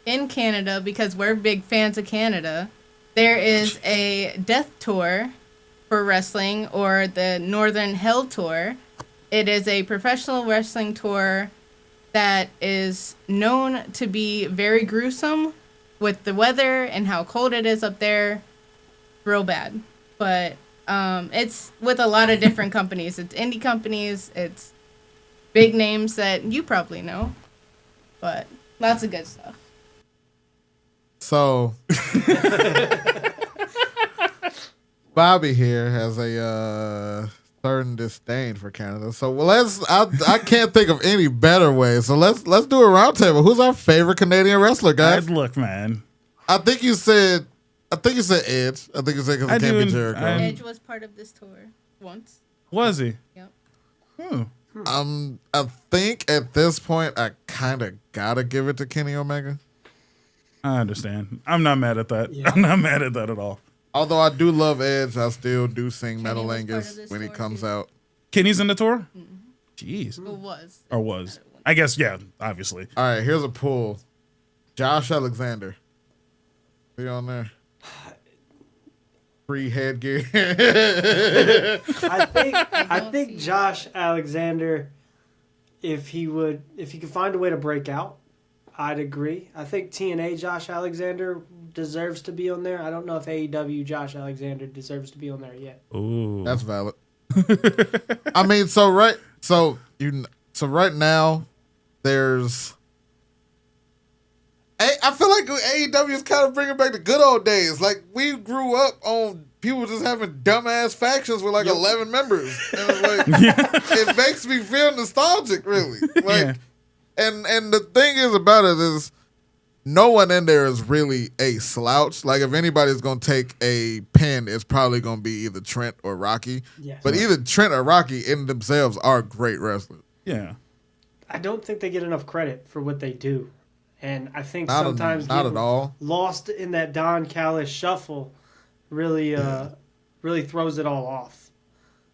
in Canada, because we're big fans of Canada, there is a death tour for wrestling, or the Northern Hell Tour. It is a professional wrestling tour that is known to be very gruesome with the weather and how cold it is up there. Real bad. But it's with a lot of different companies. It's indie companies. It's big names that you probably know. But lots of good stuff. So, Bobby here has a certain disdain for Canada. So I can't think of any better way. So let's do a roundtable. Who's our favorite Canadian wrestler, guys? Look, man. I think you said Edge. I think you said because it can't be Jericho. Edge was part of this tour once. Was he? Yep. I think at this point I kind of gotta give it to Kenny Omega. I understand. I'm not mad at that. Yeah. I'm not mad at that at all. Although I do love Edge, I still do sing Metalingus when he comes out. Kenny's in the tour? Jeez. It was. Or was. I guess, yeah, obviously. All right, here's a poll. Josh Alexander. Be on there. Free headgear. I think Josh Alexander, if he could find a way to break out, I'd agree. I think TNA Josh Alexander deserves to be on there. I don't know if AEW Josh Alexander deserves to be on there yet. Ooh. That's valid. I mean, so right now there's I feel like AEW is kind of bringing back the good old days. Like, we grew up on people just having dumbass factions with like 11 members. And it's like, it makes me feel nostalgic, really. Like, and the thing is about it is no one in there is really a slouch. Like, if anybody's going to take a pin, it's probably going to be either Trent or Rocky. Yes. But either Trent or Rocky in themselves are great wrestlers. Yeah. I don't think they get enough credit for what they do. And I think Not sometimes at all. Lost in that Don Callis shuffle really throws it all off.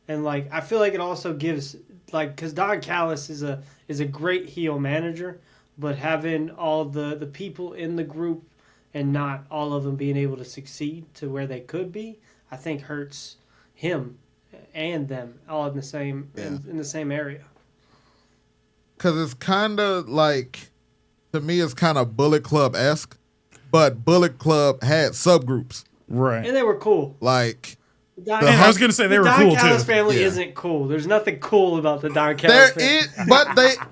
And like, I feel like it also gives, like, because Don Callis is a great heel manager, but having all the people in the group and not all of them being able to succeed to where they could be, I think hurts him and them all in the same in the same area. Because it's kind of like, to me, it's kind of Bullet Club-esque, but Bullet Club had subgroups. Right. And they were cool. Like, I was going to say they were cool, too. The Don Callis family isn't cool. There's nothing cool about the Don Callis family.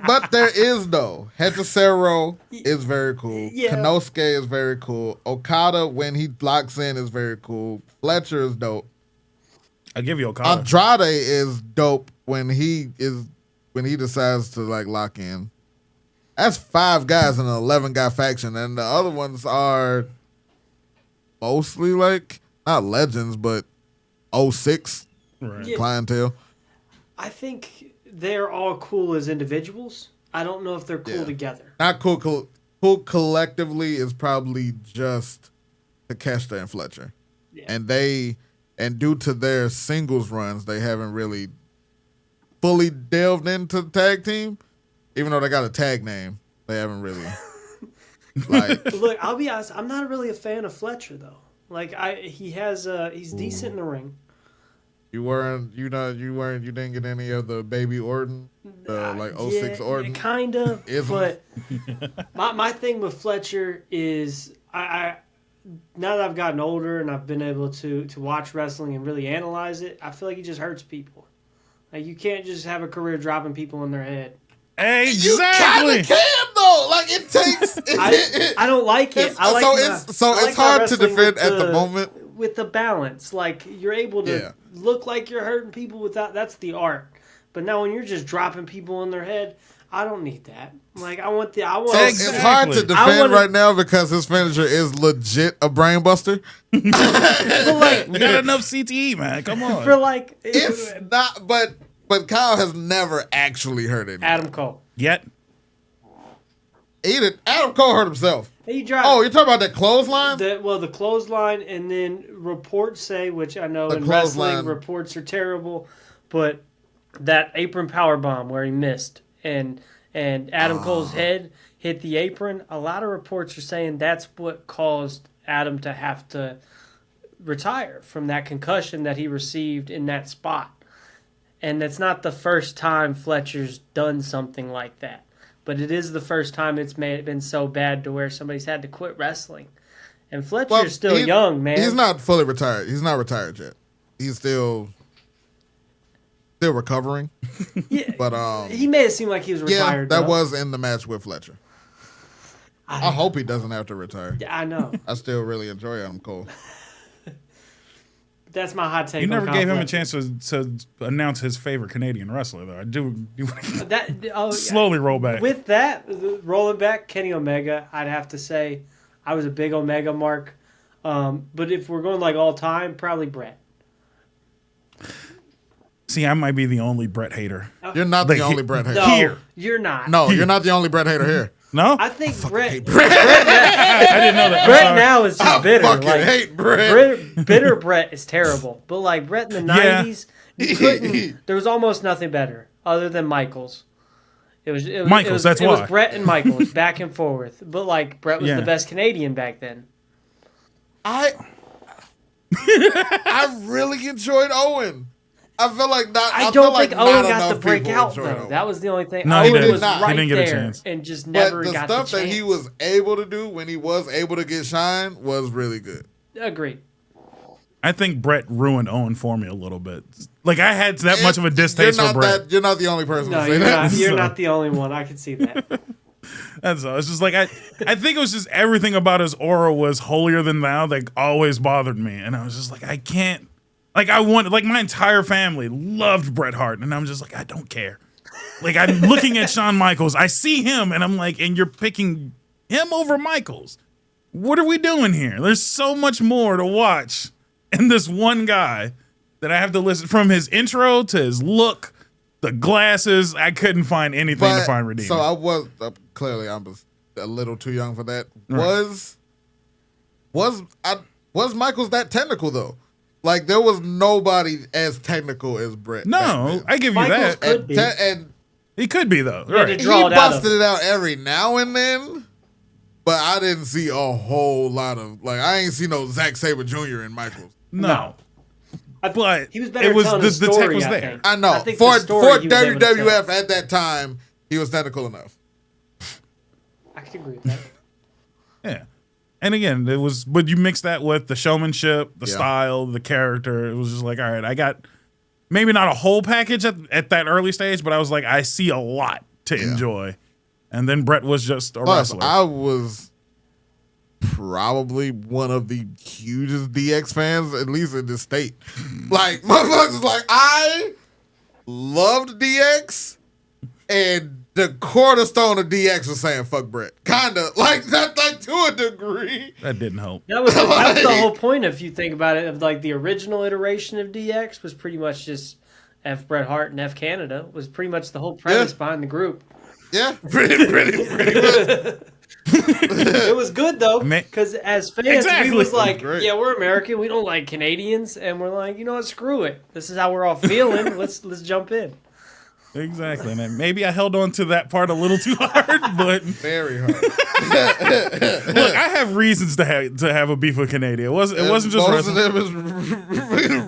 But there is, though. Hechicero is very cool. Yeah. Konosuke is very cool. Okada, when he locks in, is very cool. Fletcher is dope. I'll give you Okada. Andrade is dope when he decides to, like, lock in. That's 5 guys in an 11-guy faction, and the other ones are mostly, like, not legends, but 06 clientele. I think they're all cool as individuals. I don't know if they're cool together. Not cool. Cool collectively is probably just Takeshita and Fletcher. Yeah. And due to their singles runs, they haven't really fully delved into the tag team. Even though they got a tag name, they haven't really. Like, look, I'll be honest. I'm not really a fan of Fletcher though. Like, he's decent in the ring. You didn't get any of the baby Orton, like 06 Orton. Kind of. But my thing with Fletcher is I now that I've gotten older and I've been able to watch wrestling and really analyze it, I feel like he just hurts people. Like, you can't just have a career dropping people in their head. Exactly. You kind of can though. Like, it takes. I don't like it. It's hard to defend at the moment with the balance. Like, you're able to look like you're hurting people without. That's the art. But now when you're just dropping people in their head, I don't need that. Like, I want. It's hard to defend right now because his finisher is legit a brain buster. But like, we got enough CTE, man. Come on. For like, it's not, but Kyle has never actually hurt anyone. Adam Cole. Yet. Adam Cole hurt himself. He dropped. Oh, you're talking about that clothesline? The clothesline, and then reports say, which I know in wrestling reports are terrible, but that apron power bomb where he missed and Adam Cole's head hit the apron, a lot of reports are saying that's what caused Adam to have to retire from that concussion that he received in that spot. And that's not the first time Fletcher's done something like that. But it is the first time it's been so bad to where somebody's had to quit wrestling. And Fletcher's still young, man. He's not fully retired. He's not retired yet. He's still recovering. Yeah, but he made it seem like he was retired. Yeah, that was in the match with Fletcher. I hope he doesn't have to retire. Yeah, I know. I still really enjoy Adam Cole. That's my hot take. You never gave him a chance to announce his favorite Canadian wrestler, though. I do slowly roll back. With that, rolling back, Kenny Omega, I'd have to say I was a big Omega mark. But if we're going like all time, probably Brett. See, I might be the only Brett hater. You're not the only Brett hater. No, here. You're not. No, you're not the only Brett hater here. No? I think Brett. I didn't know that. Brett now is just bitter. I fucking hate Brett. Bitter Brett is terrible. But like Brett in the 90s, you couldn't. There was almost nothing better other than Michaels. It was Michaels. That's why it was Brett and Michaels back and forth. But like Brett was the best Canadian back then. I really enjoyed Owen. I feel like not. I don't think Owen got the breakout though. Owen. That was the only thing. No, Owen was not. right He didn't get a there chance. and just never got the chance. But the stuff that he was able to do when he was able to get shine was really good. Agreed. I think Brett ruined Owen for me a little bit. Like I had that much of a distaste for Brett. You're not the only person No, to say that. you're not the only one. I can see that. That's all. It's just like I think it was just everything about his aura was holier than thou that always bothered me, and I was just like, I can't. Like I wanted, like my entire family loved Bret Hart, and I'm just like, I don't care. Like I'm looking at Shawn Michaels, I see him, and I'm like, and you're picking him over Michaels. What are we doing here? There's so much more to watch in this one guy that I have to listen from his intro to his look, the glasses. I couldn't find anything to find redeeming. So I was clearly I was a little too young for that. Right. Was Michaels that technical though? Like there was nobody as technical as Brett. No, I give you Michaels that. could be. And He could be though. Yeah, Right. to draw he it out busted it out every now and then, but I didn't see a whole lot of I ain't see no Zack Sabre Jr. in Michaels. No. But he was better it was telling the the story, tech was I there. think. I know I think for the story he was able to tell. WWF at that time, he was technical enough. I could agree with that. Yeah. And again, it was, but you mix that with the showmanship, the Yeah. style, the character. It was just like, all right, I got maybe not a whole package at that early stage, but I was like, I see a lot to enjoy. And then Brett was just a Plus, wrestler. I was probably one of the hugest DX fans, at least in this state. Like, motherfuckers, like, I loved DX, and the cornerstone of DX was saying fuck Brett. Kinda like that, like to a degree. That didn't help. That was the whole point, if you think about it, of like the original iteration of DX was pretty much just F Bret Hart and F Canada was pretty much the whole premise behind the group. Yeah, pretty good. It was good though, because as fans, Exactly. we was like, Great. yeah, we're American, we don't like Canadians, and we're like, you know what, screw it. This is how we're all feeling. Let's jump in. Exactly. And maybe I held on to that part a little too hard, but Very hard. look, I have reasons to have a beef with Canada. It wasn't just most wrestling. of them is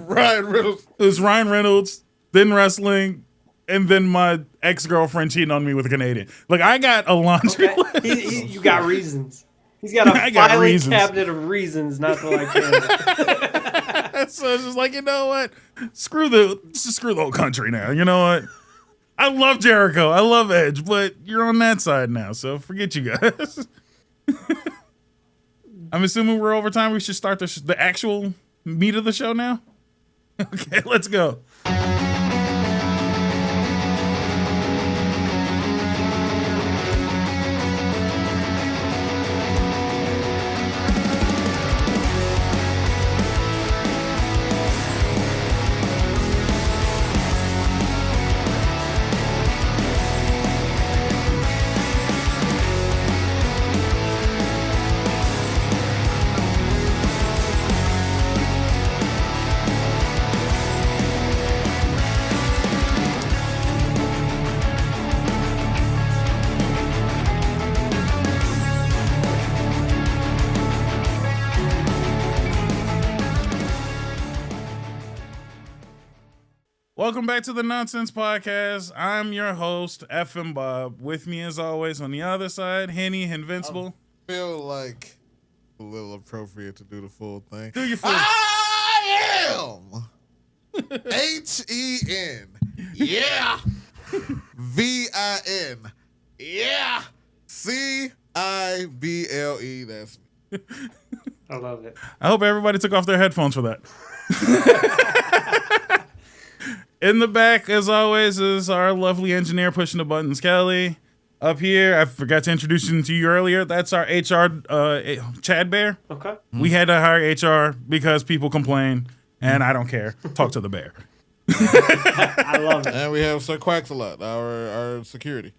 Ryan Reynolds. It was Ryan Reynolds, then wrestling, and then my ex-girlfriend cheating on me with a Canadian. Like, I got a laundry Okay? list. You got reasons. He's got a I got filing reasons. cabinet of reasons not to like Canada. So it's just like, you know what? Screw the whole country now. You know what? I love Jericho. I love Edge, but you're on that side now, so forget you guys. I'm assuming we're over time. We should start the actual meat of the show now. Okay, let's go. Welcome back to the Nonsense Podcast. I'm your host, FNBob. With me, as always, on the other side, Henvincible. I feel like a little appropriate to do the full thing. Do your full. I am HEN. Yeah. VIN. Yeah. CIBLE. That's me. I love it. I hope everybody took off their headphones for that. In the back, as always, is our lovely engineer pushing the buttons, Kelly. Up here, I forgot to introduce him to you earlier. That's our HR, Chad Bear. Okay. We had to hire HR because people complain, and I don't care. Talk to the bear. I love it. And we have Sir Quacksalot, our security.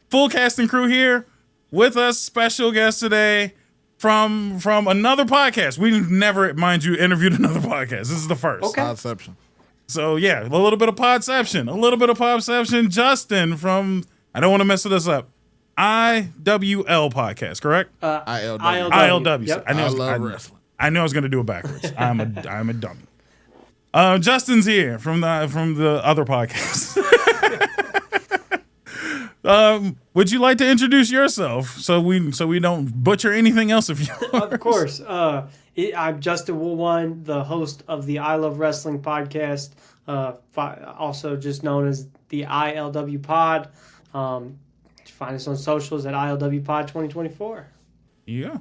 Full cast and crew here with us. Special guest today from another podcast. We never, mind you, interviewed another podcast. This is the first. Okay. Podception. So yeah, a little bit of Podception. Justin from, I don't want to mess this up, IWL podcast, correct? ILW. ILW. Yep. I love wrestling. I knew I was going to do it backwards. I'm a dummy. Justin's here from the other podcast. Would you like to introduce yourself so we don't butcher anything else of yours? Of course. I'm Justin Woolwine, the host of the I Love Wrestling podcast, also just known as the ILW Pod. Find us on socials at ILW Pod 2024. Yeah.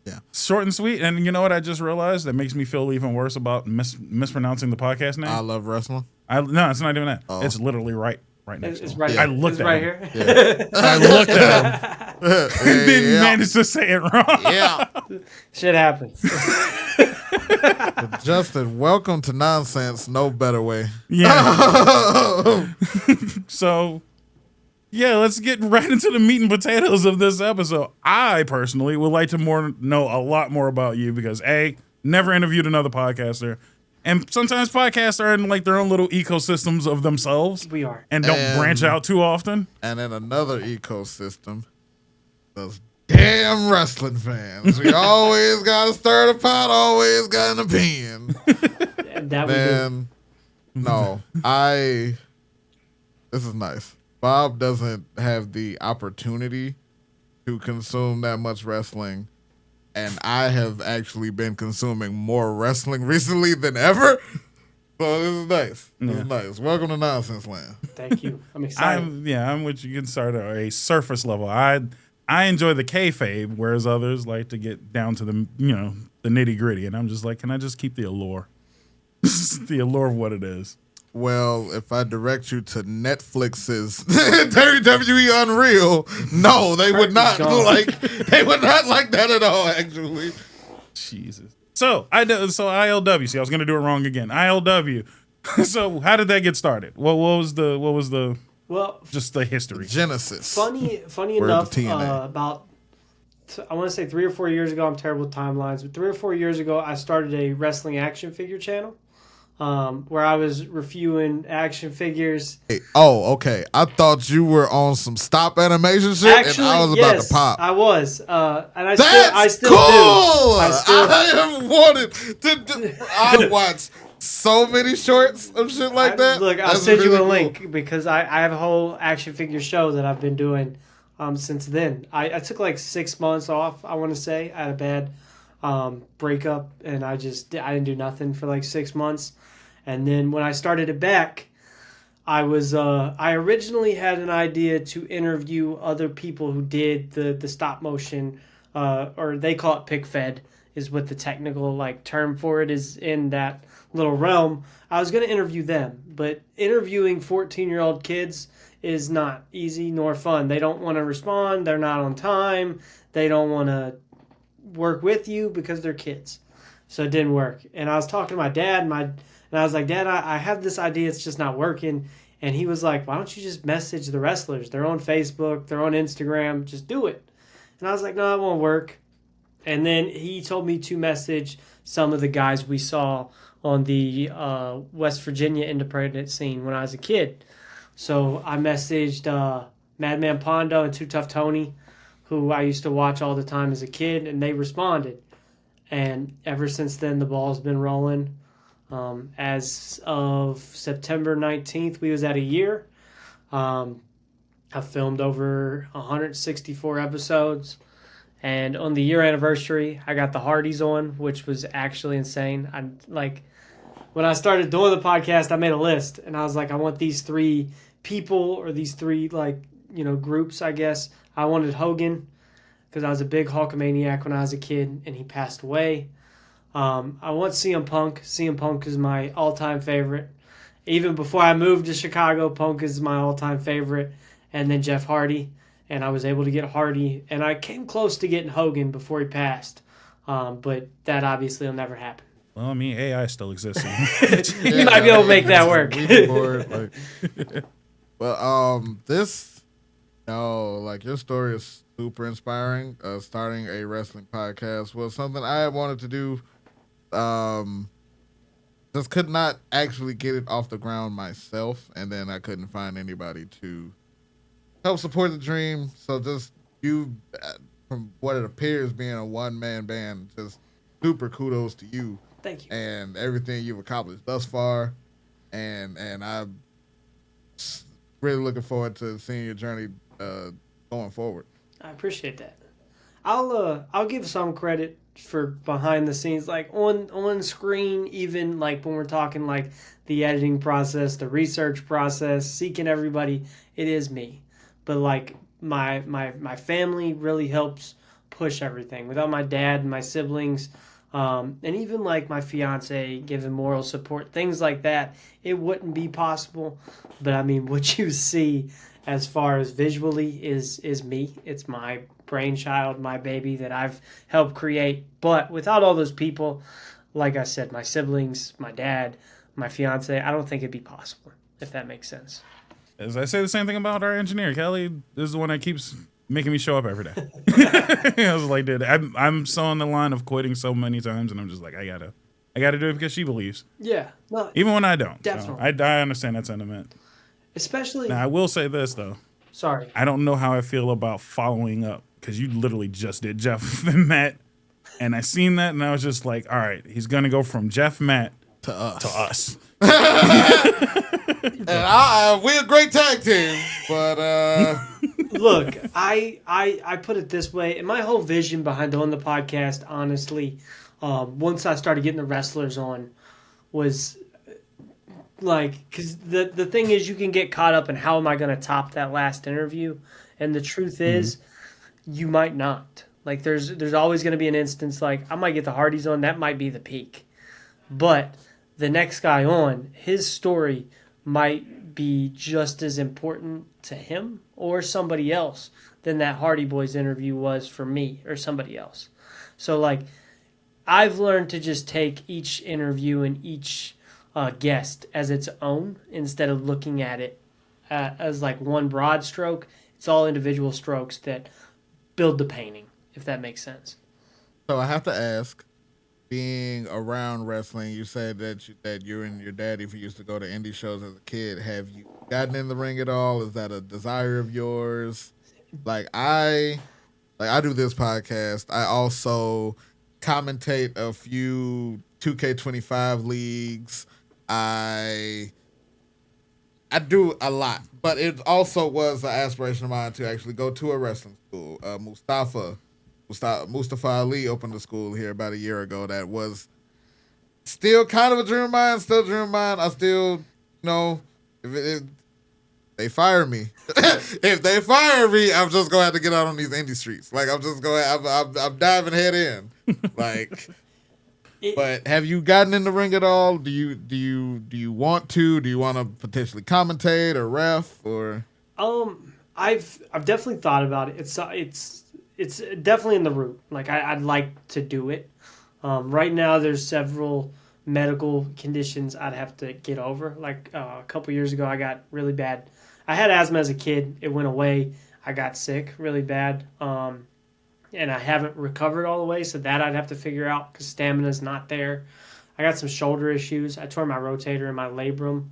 Yeah. Short and sweet. And you know what I just realized? That makes me feel even worse about mispronouncing the podcast name. I love wrestling. No, it's not even that. Oh. It's literally right next to It's him. right. I looked at right him. here. Yeah. I looked at him. Didn't yeah. manage to say it wrong. Yeah. Shit happens. Justin, welcome to Nonsense. No better way. Yeah. So, yeah, let's get right into the meat and potatoes of this episode. I personally would like to know a lot more about you because A, never interviewed another podcaster. And sometimes podcasts are in like their own little ecosystems of themselves. We are. And don't branch out too often. And in another ecosystem, those damn wrestling fans. We always got to stir the pot, always got an opinion. And that we do. Man, no, this is nice. Bob doesn't have the opportunity to consume that much wrestling. And I have actually been consuming more wrestling recently than ever. So this is nice. This is nice. Welcome to Nonsense Land. Thank you. I'm excited. I'm with you. Can start at a surface level. I enjoy the kayfabe, whereas others like to get down to the the nitty gritty. And I'm just like, can I just keep the allure? The allure of what it is. Well, if I direct you to Netflix's WWE Unreal, no, they would not like that at all. Actually, Jesus. So ILW. See, I was gonna do it wrong again. ILW. So how did that get started? What was the just the history? Genesis. Funny We're enough, the TNA. about I want to say 3 or 4 years ago. I'm terrible with timelines, but 3 or 4 years ago, I started a wrestling action figure channel. Where I was reviewing action figures. Hey, okay. I thought you were on some stop animation shit, Actually, and I was yes, about to pop. I was, and I That's still cool. do. I have wanted to. I watched so many shorts of shit like that. Look, I'll That's send you really a cool. link because I have a whole action figure show that I've been doing since then. I took like 6 months off. I want to say I had a bad breakup, and I didn't do nothing for like 6 months. And then when I started it back, I originally had an idea to interview other people who did the stop motion, or they call it pick fed, is what the technical term for it is in that little realm. I was going to interview them, but interviewing 14-year-old kids is not easy nor fun. They don't want to respond. They're not on time. They don't want to work with you because they're kids. So it didn't work. And I was talking to my dad, and I was like, Dad, I have this idea. It's just not working. And he was like, why don't you just message the wrestlers? They're on Facebook. They're on Instagram. Just do it. And I was like, no, it won't work. And then he told me to message some of the guys we saw on the West Virginia independent scene when I was a kid. So I messaged Madman Pondo and Too Tough Tony, who I used to watch all the time as a kid, and they responded. And ever since then, the ball's been rolling. As of September 19th, we was at a year. I filmed over 164 episodes. And on the year anniversary, I got the Hardys on, which was actually insane. When I started doing the podcast, I made a list, and I was like, I want these 3 people or these 3 groups, I guess. I wanted Hogan because I was a big Hulkamaniac when I was a kid, and he passed away. I want CM Punk. CM Punk is my all-time favorite. Even before I moved to Chicago, Punk is my all-time favorite. And then Jeff Hardy, and I was able to get Hardy, and I came close to getting Hogan before he passed, but that obviously will never happen. Well, I mean, AI still exists. You might be able to make that work. Your story is super inspiring. Starting a wrestling podcast was something I wanted to do. Just could not actually get it off the ground myself, and then I couldn't find anybody to help support the dream. So just you, from what it appears being a one-man band, just super kudos to you. Thank you. And everything you've accomplished thus far. And I'm really looking forward to seeing your journey going forward. I appreciate that. I'll give some credit for behind the scenes, like on screen, even like when we're talking like the editing process, the research process, seeking everybody, it is me. But like my family really helps push everything. Without my dad and my siblings, and even like my fiance giving moral support, things like that, it wouldn't be possible. But I mean, what you see as far as visually is me. It's my brainchild, my baby that I've helped create. But without all those people, like I said, my siblings, my dad, my fiance, I don't think it'd be possible, if that makes sense. As I say the same thing about our engineer, Kelly. This is the one that keeps making me show up every day. I was like, dude, I'm so on the line of quitting so many times, and I'm just like, I gotta do it because she believes. Yeah, no, even when I don't. definitely. So I understand that sentiment. Especially. Now I will say this though. Sorry. I don't know how I feel about following up because you literally just did Jeff and Matt, and I seen that, and I was just like, all right, he's gonna go from Jeff Matt to us. And we're a great tag team, but look, I put it this way, and my whole vision behind doing the podcast, honestly, once I started getting the wrestlers on, was like, because the thing is, you can get caught up in how am I going to top that last interview, and the truth is, you might not. Like, there's always going to be an instance like I might get the Hardys on, that might be the peak, but the next guy on, his story might be just as important to him or somebody else than that Hardy Boys interview was for me or somebody else. So, like, I've learned to just take each interview and each guest as its own instead of looking at it as, like, one broad stroke. It's all individual strokes that build the painting, if that makes sense. So I have to ask, being around wrestling, you said that you and your daddy used to go to indie shows as a kid. Have you gotten in the ring at all? Is that a desire of yours? I do this podcast. I also commentate a few 2K25 leagues. I do a lot, but it also was an aspiration of mine to actually go to a wrestling school. Mustafa Ali opened a school here about a year ago that was still kind of a dream of mine, I still, if they fire me. If they fire me, I'm just going to have to get out on these indie streets. Like, I'm diving head in. Like, but have you gotten in the ring at all? Do you want to? Do you want to potentially commentate or ref or? I've definitely thought about it. It's definitely in the route. Like, I'd like to do it. Right now, there's several medical conditions I'd have to get over. Like, a couple years ago, I got really bad. I had asthma as a kid. It went away. I got sick really bad. And I haven't recovered all the way, so that I'd have to figure out because stamina's not there. I got some shoulder issues. I tore my rotator and my labrum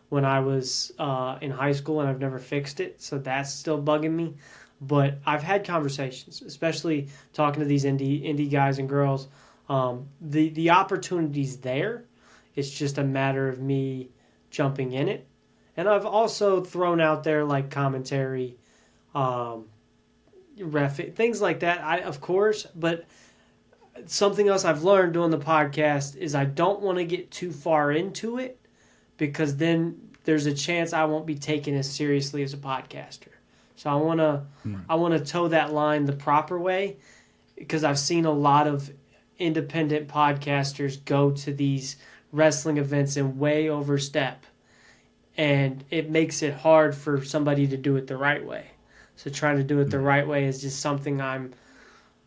when I was in high school, and I've never fixed it, so that's still bugging me. But I've had conversations, especially talking to these indie guys and girls. The opportunity's there. It's just a matter of me jumping in it. And I've also thrown out there like commentary, ref, things like that, of course. But something else I've learned doing the podcast is I don't want to get too far into it because then there's a chance I won't be taken as seriously as a podcaster. So I want to toe that line the proper way because I've seen a lot of independent podcasters go to these wrestling events and way overstep. And it makes it hard for somebody to do it the right way. So trying to do it the right way is just something I'm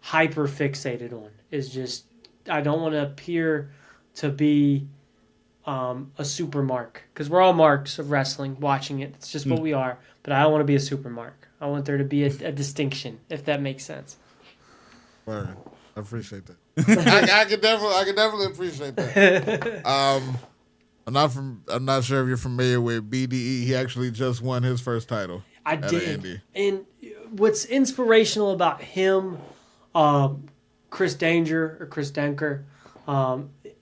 hyper fixated on. Is just I don't want to appear to be a super mark because we're all marks of wrestling watching it. It's just what we are. But I don't want to be a super mark. I want there to be a distinction, if that makes sense. Word. I appreciate that. I can definitely appreciate that. I'm not sure if you're familiar with BDE. He actually just won his first title. I did. And what's inspirational about him, Chris Danger or Chris Denker,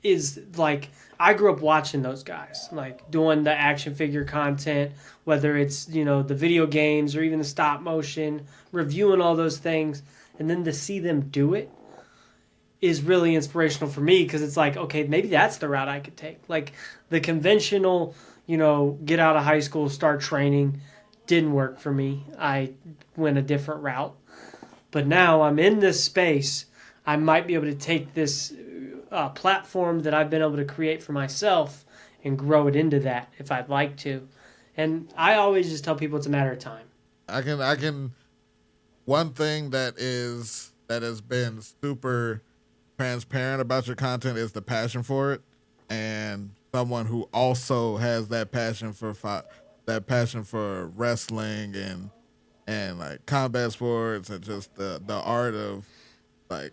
is like I grew up watching those guys, like doing the action figure content, whether it's the video games or even the stop motion, reviewing all those things, and then to see them do it is really inspirational for me because it's like, okay, maybe that's the route I could take. Like the conventional, get out of high school, start training, didn't work for me. I went a different route. But now I'm in this space. I might be able to take this platform that I've been able to create for myself and grow it into that if I'd like to. And I always just tell people it's a matter of time. I can. One thing that has been super transparent about your content is the passion for it, and someone who also has that passion for wrestling and like combat sports and just the art of like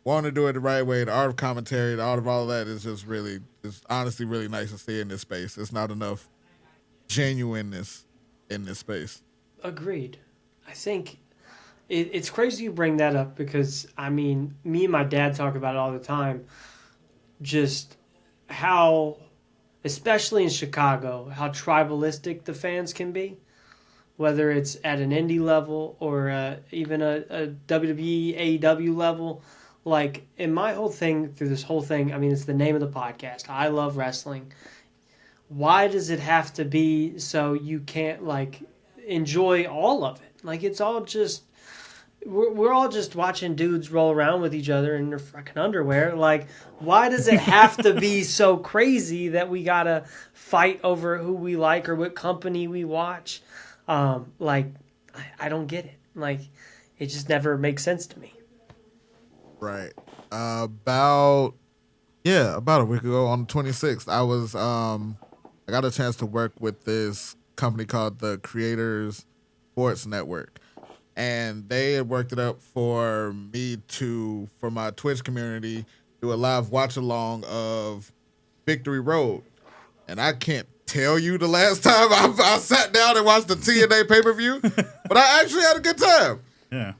wanting to do it the right way, the art of commentary, the art of all of that is just really, it's honestly really nice to see in this space. There's not enough genuineness in this space. Agreed. I think it's crazy you bring that up because, I mean, me and my dad talk about it all the time. Just how, especially in Chicago, how tribalistic the fans can be. Whether it's at an indie level or even a WWE, AEW level. Like, in my whole thing, through this whole thing, I mean, it's the name of the podcast. I love wrestling. Why does it have to be so you can't, like, enjoy all of it? Like, it's all just... We're all just watching dudes roll around with each other in their fucking underwear. Like, why does it have to be so crazy that we gotta fight over who we like or what company we watch? Like, I don't get it. Like, it just never makes sense to me. Right. About a week ago on the 26th, I got a chance to work with this company called the Creators Sports Network. And they had worked it up for me for my Twitch community, do a live watch along of Victory Road. And I can't tell you the last time I sat down and watched the TNA pay-per-view, but I actually had a good time. Yeah.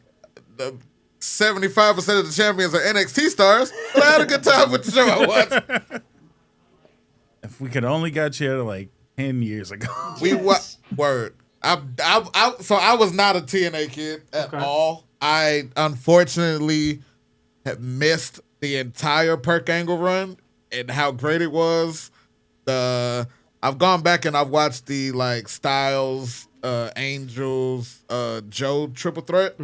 75% of the champions are NXT stars, but I had a good time with the show I watched. If we could only got you like 10 years ago. Word. So I was not a TNA kid at all. I unfortunately have missed the entire Perk Angle run and how great it was. I've gone back and I've watched the like Styles, Angels, Joe triple threat,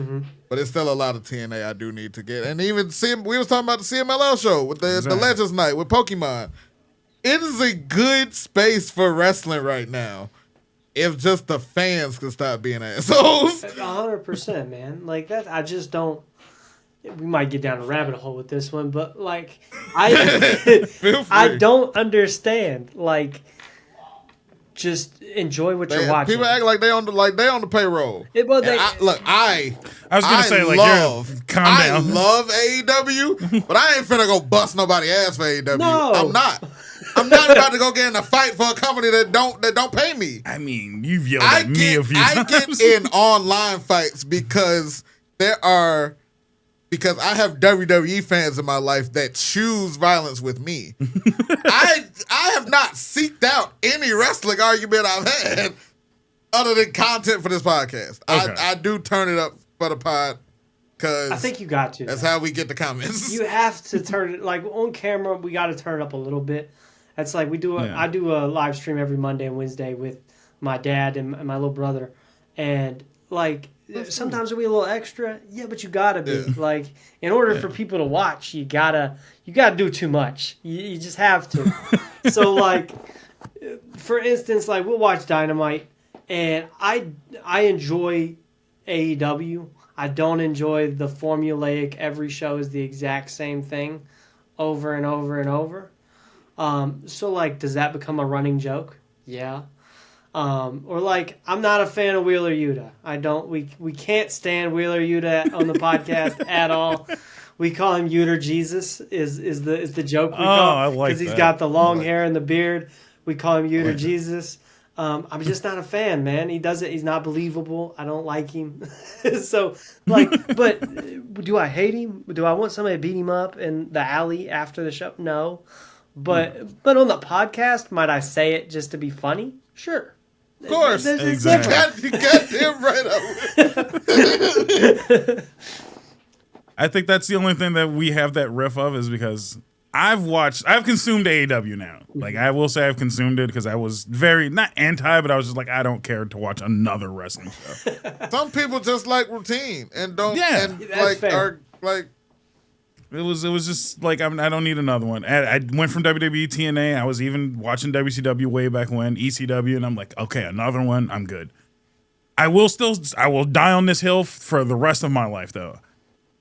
but it's still a lot of TNA I do need to get. And even we was talking about the CMLL show with the Legends Night with Pokemon. It is a good space for wrestling right now. If just the fans could stop being assholes. 100%, man. Like that, I just don't. We might get down a rabbit hole with this one, but like, I don't understand. Like, just enjoy what you're watching. People act like they on the payroll. I was gonna say like, calm down. I love AEW, but I ain't finna go bust nobody ass for AEW. No. I'm not. I'm not about to go get in a fight for a company that don't pay me. I mean, you've yelled at me a few times. I get in online fights because there are because I have WWE fans in my life that choose violence with me. I have not seeked out any wrestling argument I've had other than content for this podcast. Okay. I do turn it up for the pod because I think you got to. That's how we get the comments. You have to turn it, like on camera, we got to turn it up a little bit. That's like I do a live stream every Monday and Wednesday with my dad and my little brother. And like sometimes it'll be a little extra. Yeah, but you gotta be like, in order for people to watch, you gotta do too much. You just have to. So like, for instance, like we'll watch Dynamite, and I enjoy AEW. I don't enjoy the formulaic, every show is the exact same thing over and over and over. So like, does that become a running joke? Yeah. Or like, I'm not a fan of Wheeler Yuta. We can't stand Wheeler Yuta on the podcast at all. We call him Yuta Jesus is the joke we call, I like because he's got the long hair and the beard. We call him Yuta Jesus. I'm just not a fan, man. He's not believable. I don't like him. So like, but do I hate him? Do I want somebody to beat him up in the alley after the show? No. But on the podcast, might I say it just to be funny? Sure. Of course. Exactly. You got damn right. I think that's the only thing that we have that riff of, is because I've consumed AEW now. Like, I will say I've consumed it because I was very, not anti, but I was just like, I don't care to watch another wrestling show. Some people just like routine and don't, and that's like, fair. are like, It was just like, I don't need another one. I went from WWE, TNA. I was even watching WCW way back when, ECW, and I'm like, okay, another one. I'm good. I will die on this hill for the rest of my life, though.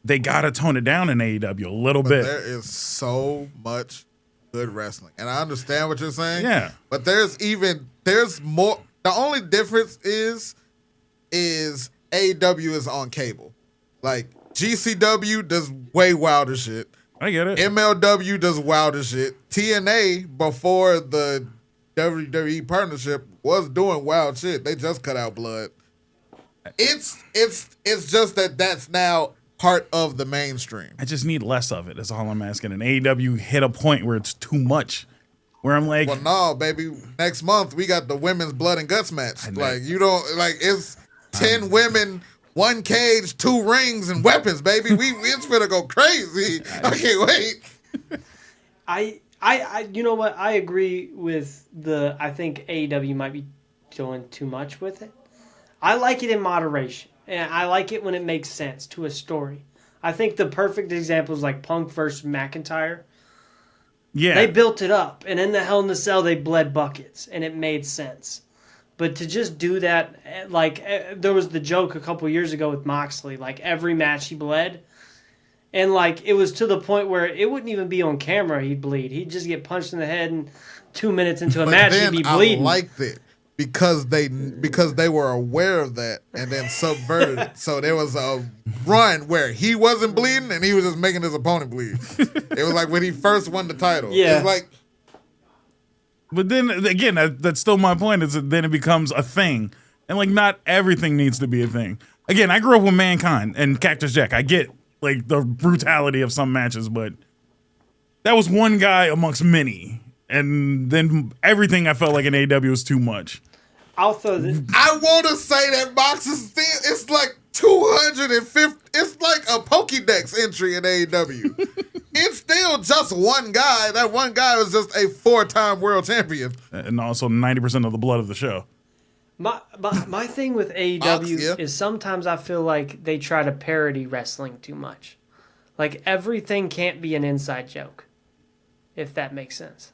They gotta tone it down in AEW a little bit. There is so much good wrestling, and I understand what you're saying. Yeah, but there's more. The only difference is AEW is on cable. Like, GCW does way wilder shit. I get it. MLW does wilder shit. TNA, before the WWE partnership, was doing wild shit. They just cut out blood. It's just that's now part of the mainstream. I just need less of it. That's all I'm asking. And AEW hit a point where it's too much. Where I'm like, well, no, baby. Next month we got the women's blood and guts match. Like, you don't like, it's 10 women. 1 cage, 2 rings, and weapons, baby. It's gonna go crazy. I can't wait. I you know what? I agree with I think AEW might be doing too much with it. I like it in moderation, and I like it when it makes sense to a story. I think the perfect example is like Punk versus McIntyre. yeah, They built it up, and in the Hell in the Cell, they bled buckets, and it made sense. But to just do that, like, there was the joke a couple years ago with Moxley, like, every match he bled. And, like, it was to the point where it wouldn't even be on camera he'd bleed. He'd just get punched in the head, and 2 minutes into a match, he'd be bleeding. I liked it because they were aware of that and then subverted it. So there was a run where he wasn't bleeding, and he was just making his opponent bleed. It was like when he first won the title. Yeah. It's like... But then again, that's still my point. Is that then it becomes a thing, and like not everything needs to be a thing. Again, I grew up with Mankind and Cactus Jack. I get like the brutality of some matches, but that was one guy amongst many, and then everything I felt like in AEW was too much. I'll throw this. I want to say that box is still, it's like 250. It's like a Pokédex entry in AEW. It's still just one guy. That one guy was just a 4-time world champion. And also 90% of the blood of the show. My thing with AEW is sometimes I feel like they try to parody wrestling too much. Like, everything can't be an inside joke, if that makes sense.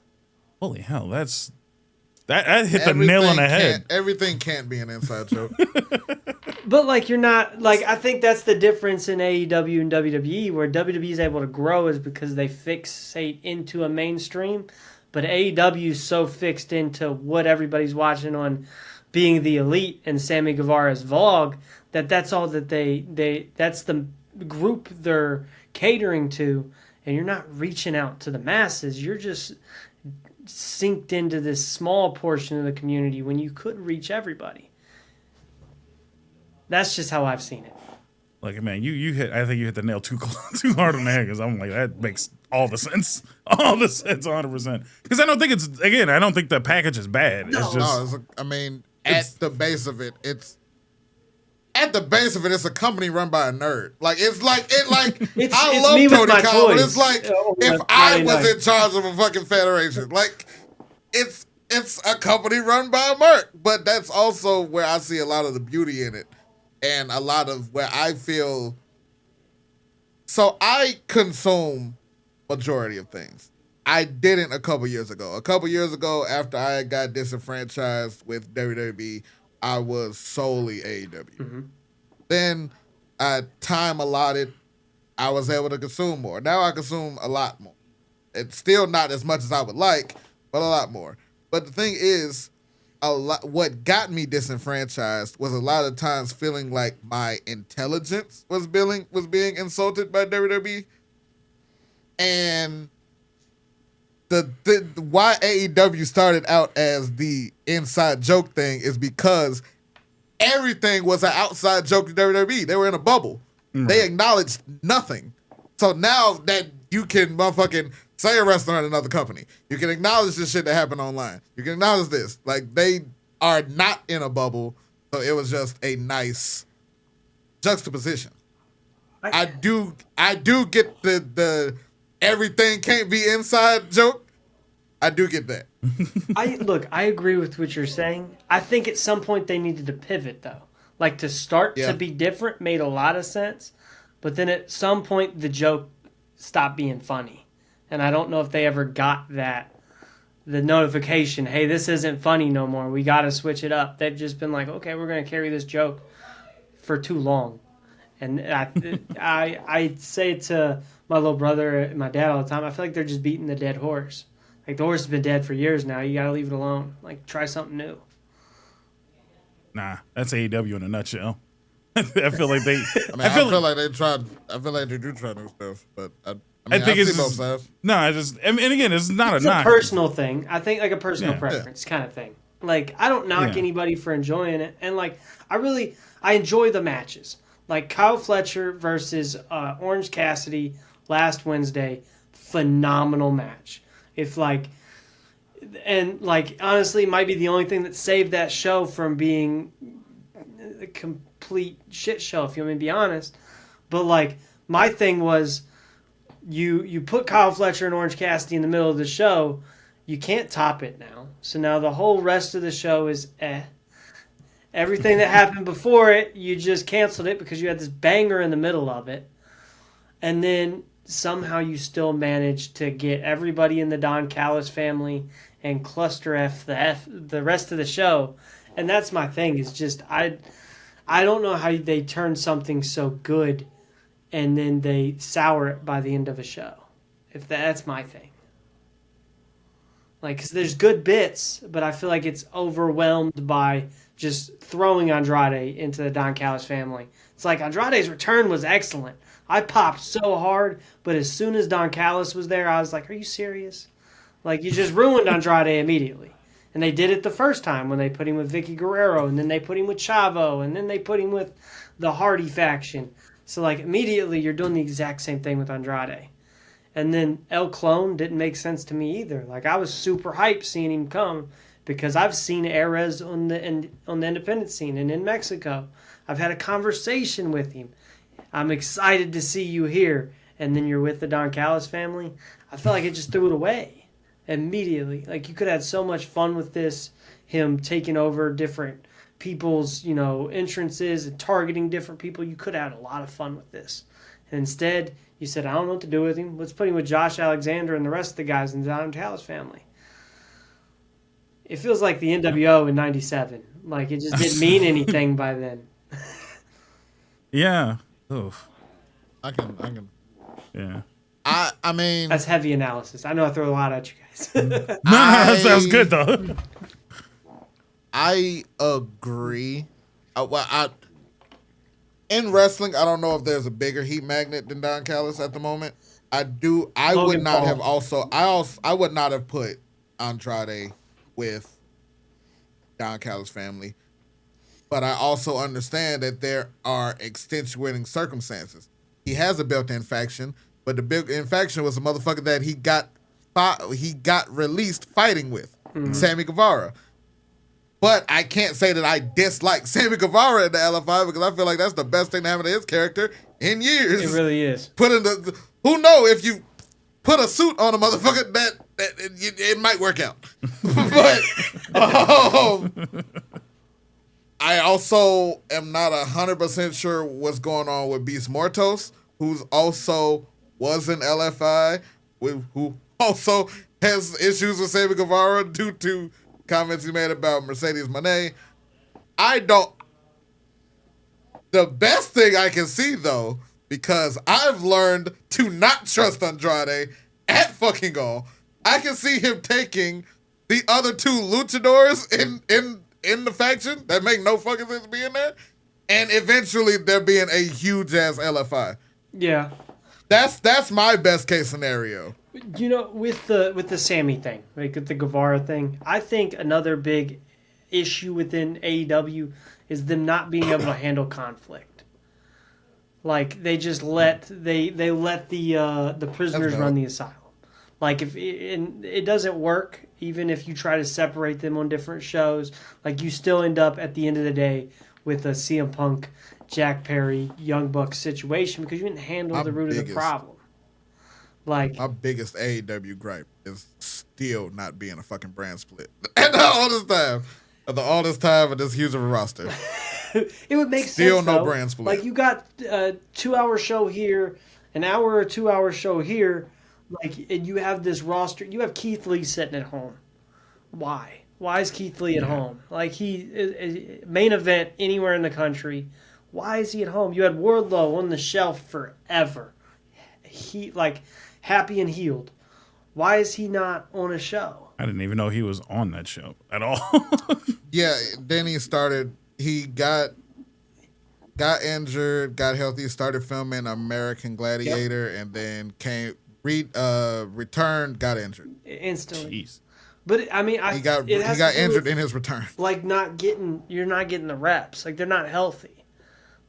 Holy hell, that hit the nail on the head. Everything can't be an inside joke. But, like, you're not... Like, I think that's the difference in AEW and WWE, where WWE is able to grow is because they fixate into a mainstream, but AEW is so fixed into what everybody's watching on being the Elite and Sammy Guevara's vlog that's all that that's the group they're catering to, and you're not reaching out to the masses. You're just synced into this small portion of the community when you could reach everybody. That's just how I've seen it. Like, man, you hit. I think you hit the nail too hard on the head, because I'm like, that makes all the sense, 100%. Because I don't think I don't think the package is bad. No. It's just, At the base of it, it's a company run by a nerd. Like I love me with Tony my Khan, but toys. it's like if I was in charge of a fucking federation, like it's a company run by a merc. But that's also where I see a lot of the beauty in it, and a lot of where I feel. So I consume majority of things. I didn't a couple years ago. A couple years ago, after I got disenfranchised with WWE, I was solely AEW. Mm-hmm. Then, time allotted, I was able to consume more. Now I consume a lot more. It's still not as much as I would like, but a lot more. But the thing is, what got me disenfranchised was a lot of times feeling like my intelligence was being insulted by WWE. And why AEW started out as the inside joke thing is because everything was an outside joke to WWE. They were in a bubble. Mm-hmm. They acknowledged nothing. So now that you can motherfucking say a wrestler at another company, you can acknowledge this shit that happened online. You can acknowledge this. Like, they are not in a bubble. So it was just a nice juxtaposition. I do get the everything can't be inside joke. I do get that. I agree with what you're saying. I think at some point they needed to pivot, though. Like, to start to be different made a lot of sense, but then at some point the joke stopped being funny. And I don't know if they ever got the notification, hey, this isn't funny no more. We got to switch it up. They've just been like, okay, we're going to carry this joke for too long. And I say to my little brother and my dad all the time, I feel like they're just beating the dead horse. Like, the horse has been dead for years now. You got to leave it alone. Like, try something new. Nah, that's AEW in a nutshell. I feel like they. I feel like they tried. I feel like they do try new stuff, but I think it's both sides. No, and again, it's not it's a knock. Personal thing. I think like a personal preference kind of thing. Like, I don't knock anybody for enjoying it, and like I enjoy the matches. Like Kyle Fletcher versus Orange Cassidy last Wednesday, phenomenal match. Honestly, might be the only thing that saved that show from being a complete shit show, if you want me to be honest. But like, my thing was, you put Kyle Fletcher and Orange Cassidy in the middle of the show, you can't top it now. So now the whole rest of the show is Everything that happened before it, you just canceled it because you had this banger in the middle of it. And then somehow you still managed to get everybody in the Don Callis family and cluster the rest of the show. And that's my thing, is just I don't know how they turn something so good and then they sour it by the end of a show. That's my thing. Like, 'cause there's good bits, but I feel like it's overwhelmed by just throwing Andrade into the Don Callis family. It's like Andrade's return was excellent. I popped so hard, but as soon as Don Callis was there, I was like, are you serious? Like, you just ruined Andrade immediately. And they did it the first time when they put him with Vicky Guerrero, and then they put him with Chavo, and then they put him with the Hardy faction. So, like, immediately you're doing the exact same thing with Andrade. And then El Clone didn't make sense to me either. Like, I was super hyped seeing him come because I've seen Erez on the independent scene and in Mexico. I've had a conversation with him. I'm excited to see you here. And then you're with the Don Callis family. I felt like it just threw it away immediately. Like, you could have had so much fun with this, him taking over different people's, entrances and targeting different people. You could have had a lot of fun with this. And instead, you said, I don't know what to do with him. Let's put him with Josh Alexander and the rest of the guys in the Don Callis family. It feels like the NWO in '97. Like, it just didn't mean anything by then. Yeah. Oof. I can. Yeah. I mean, that's heavy analysis. I know I throw a lot at you guys. No, that sounds good though. I agree. In wrestling, I don't know if there's a bigger heat magnet than Don Callis at the moment. I would not have put Andrade with Don Callis family. But I also understand that there are extenuating circumstances. He has a built-in faction, but the built-in faction was a motherfucker that he got released fighting with, Sammy Guevara. But I can't say that I dislike Sammy Guevara in the LFI because I feel like that's the best thing to happen to his character in years. It really is. Who know if you put a suit on a motherfucker that it might work out. But I also am not 100% sure what's going on with Beast Mortos, who's also was in LFI, who also has issues with Sammy Guevara due to comments he made about Mercedes Moné. The best thing I can see, though, because I've learned to not trust Andrade at fucking all, I can see him taking the other two luchadors in the faction that make no fucking sense being there, and eventually there being a huge ass LFI. Yeah. That's my best case scenario. You know, with the Sammy thing, like with the Guevara thing, I think another big issue within AEW is them not being able to handle conflict. Like they just let the prisoners run the asylum. Like if it doesn't work, even if you try to separate them on different shows, like you still end up at the end of the day with a CM Punk, Jack Perry, Young Bucks situation because you didn't handle the root of the problem. Like my biggest AEW gripe is still not being a fucking brand split. And all this time with this huge of a roster. It would make still sense. No though. brand split. Like you got a 2-hour show here, an hour or 2-hour show here, like and you have this roster. You have Keith Lee sitting at home. Why? Why is Keith Lee at home? Like he is main event anywhere in the country. Why is he at home? You had Wardlow on the shelf forever. He like happy and healed. Why is he not on a show? I didn't even know he was on that show at all. Yeah, then he got injured, got healthy, started filming American Gladiator, and then returned, got injured Instantly. Jeez. But I mean, he got injured in his return. Like you're not getting the reps. Like they're not healthy.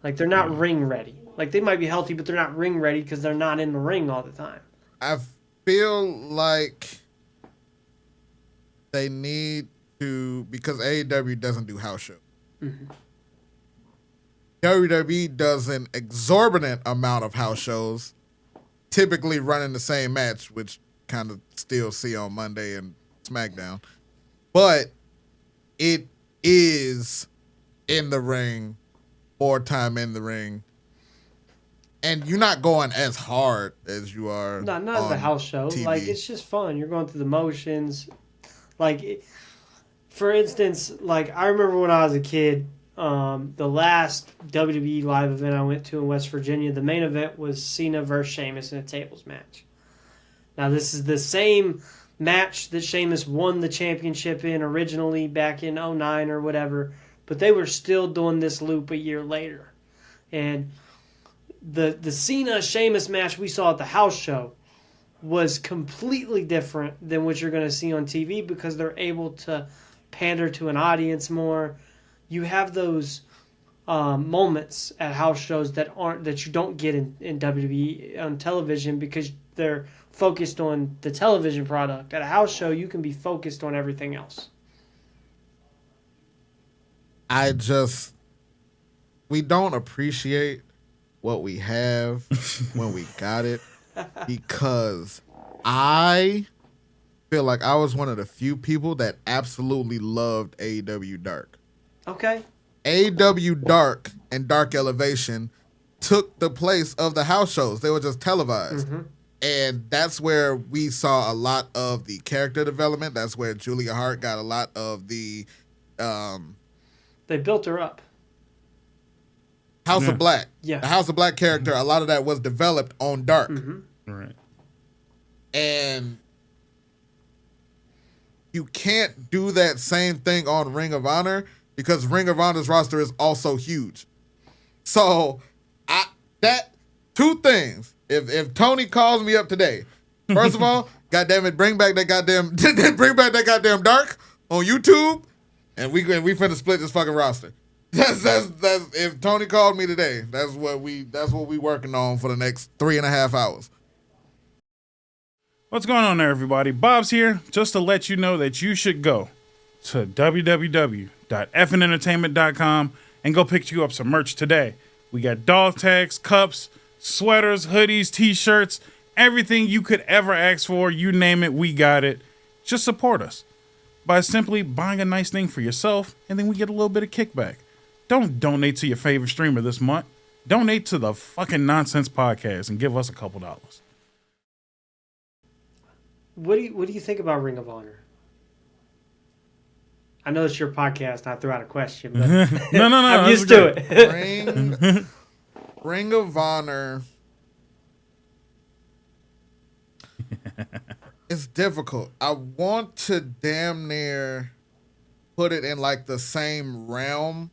Like they're not ring ready. Like they might be healthy, but they're not ring ready because they're not in the ring all the time. I feel like they need to, because AEW doesn't do house shows. Mm-hmm. WWE does an exorbitant amount of house shows, typically running the same match, which kind of still see on Monday and SmackDown. But it is in the ring, more time in the ring. And you're not going as hard as you are. Not the house show. TV. Like it's just fun. You're going through the motions. Like, for instance, like I remember when I was a kid, the last WWE live event I went to in West Virginia, the main event was Cena versus Sheamus in a tables match. Now this is the same match that Sheamus won the championship in originally back in 2009 or whatever, but they were still doing this loop a year later, and the Cena Sheamus match we saw at the house show was completely different than what you're going to see on TV because they're able to pander to an audience more. You have those moments at house shows that you don't get in WWE on television because they're focused on the television product. At a house show, you can be focused on everything else. We don't appreciate what we have when we got it, because I feel like I was one of the few people that absolutely loved AEW Dark. Okay. AEW Dark and Dark Elevation took the place of the house shows. They were just televised. Mm-hmm. And that's where we saw a lot of the character development. That's where Julia Hart got a lot of the... they built her up. House of Black. Yeah. The House of Black character, a lot of that was developed on Dark. Mm-hmm. Right. And you can't do that same thing on Ring of Honor because Ring of Honor's roster is also huge. So, two things. If Tony calls me up today, first of all, goddamn it, bring back that goddamn Dark on YouTube, and we finna split this fucking roster. That's if Tony called me today, that's what we working on for the next 3.5 hours. What's going on there, everybody? Bob's here, just to let you know that you should go to www.fnentertainment.com and go pick you up some merch today. We got dog tags, cups, sweaters, hoodies, t-shirts, everything you could ever ask for, you name it, we got it. Just support us by simply buying a nice thing for yourself, and then we get a little bit of kickback. Don't donate to your favorite streamer this month. Donate to the fucking Nonsense Podcast and give us a couple dollars. What do you think about Ring of Honor? I know it's your podcast, and I threw out a question, but no, I'm used to it. Ring of Honor. It's difficult. I want to damn near put it in like the same realm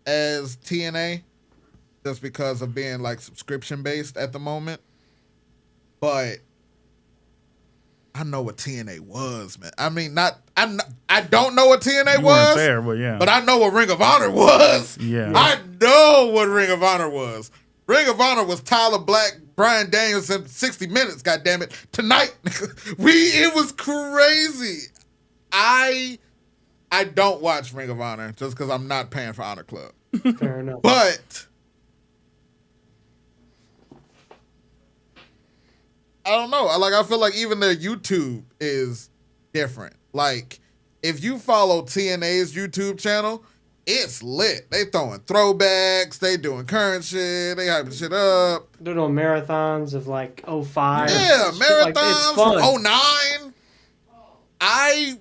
as TNA, just because of being like subscription based at the moment. But I know what TNA was, man. I mean, I don't know what TNA you was, weren't there, but yeah. but I know what Ring of Honor was. Yeah. I know what Ring of Honor was. Ring of Honor was Tyler Black, Bryan Danielson, 60 Minutes, goddammit. Tonight, it was crazy. I don't watch Ring of Honor just because I'm not paying for Honor Club. Fair enough. But I don't know. I feel like even their YouTube is different. Like, if you follow TNA's YouTube channel, it's lit. They throwing throwbacks. They doing current shit. They hyping shit up. They're doing marathons of like 05. Yeah, marathons like, it's fun. from 09. I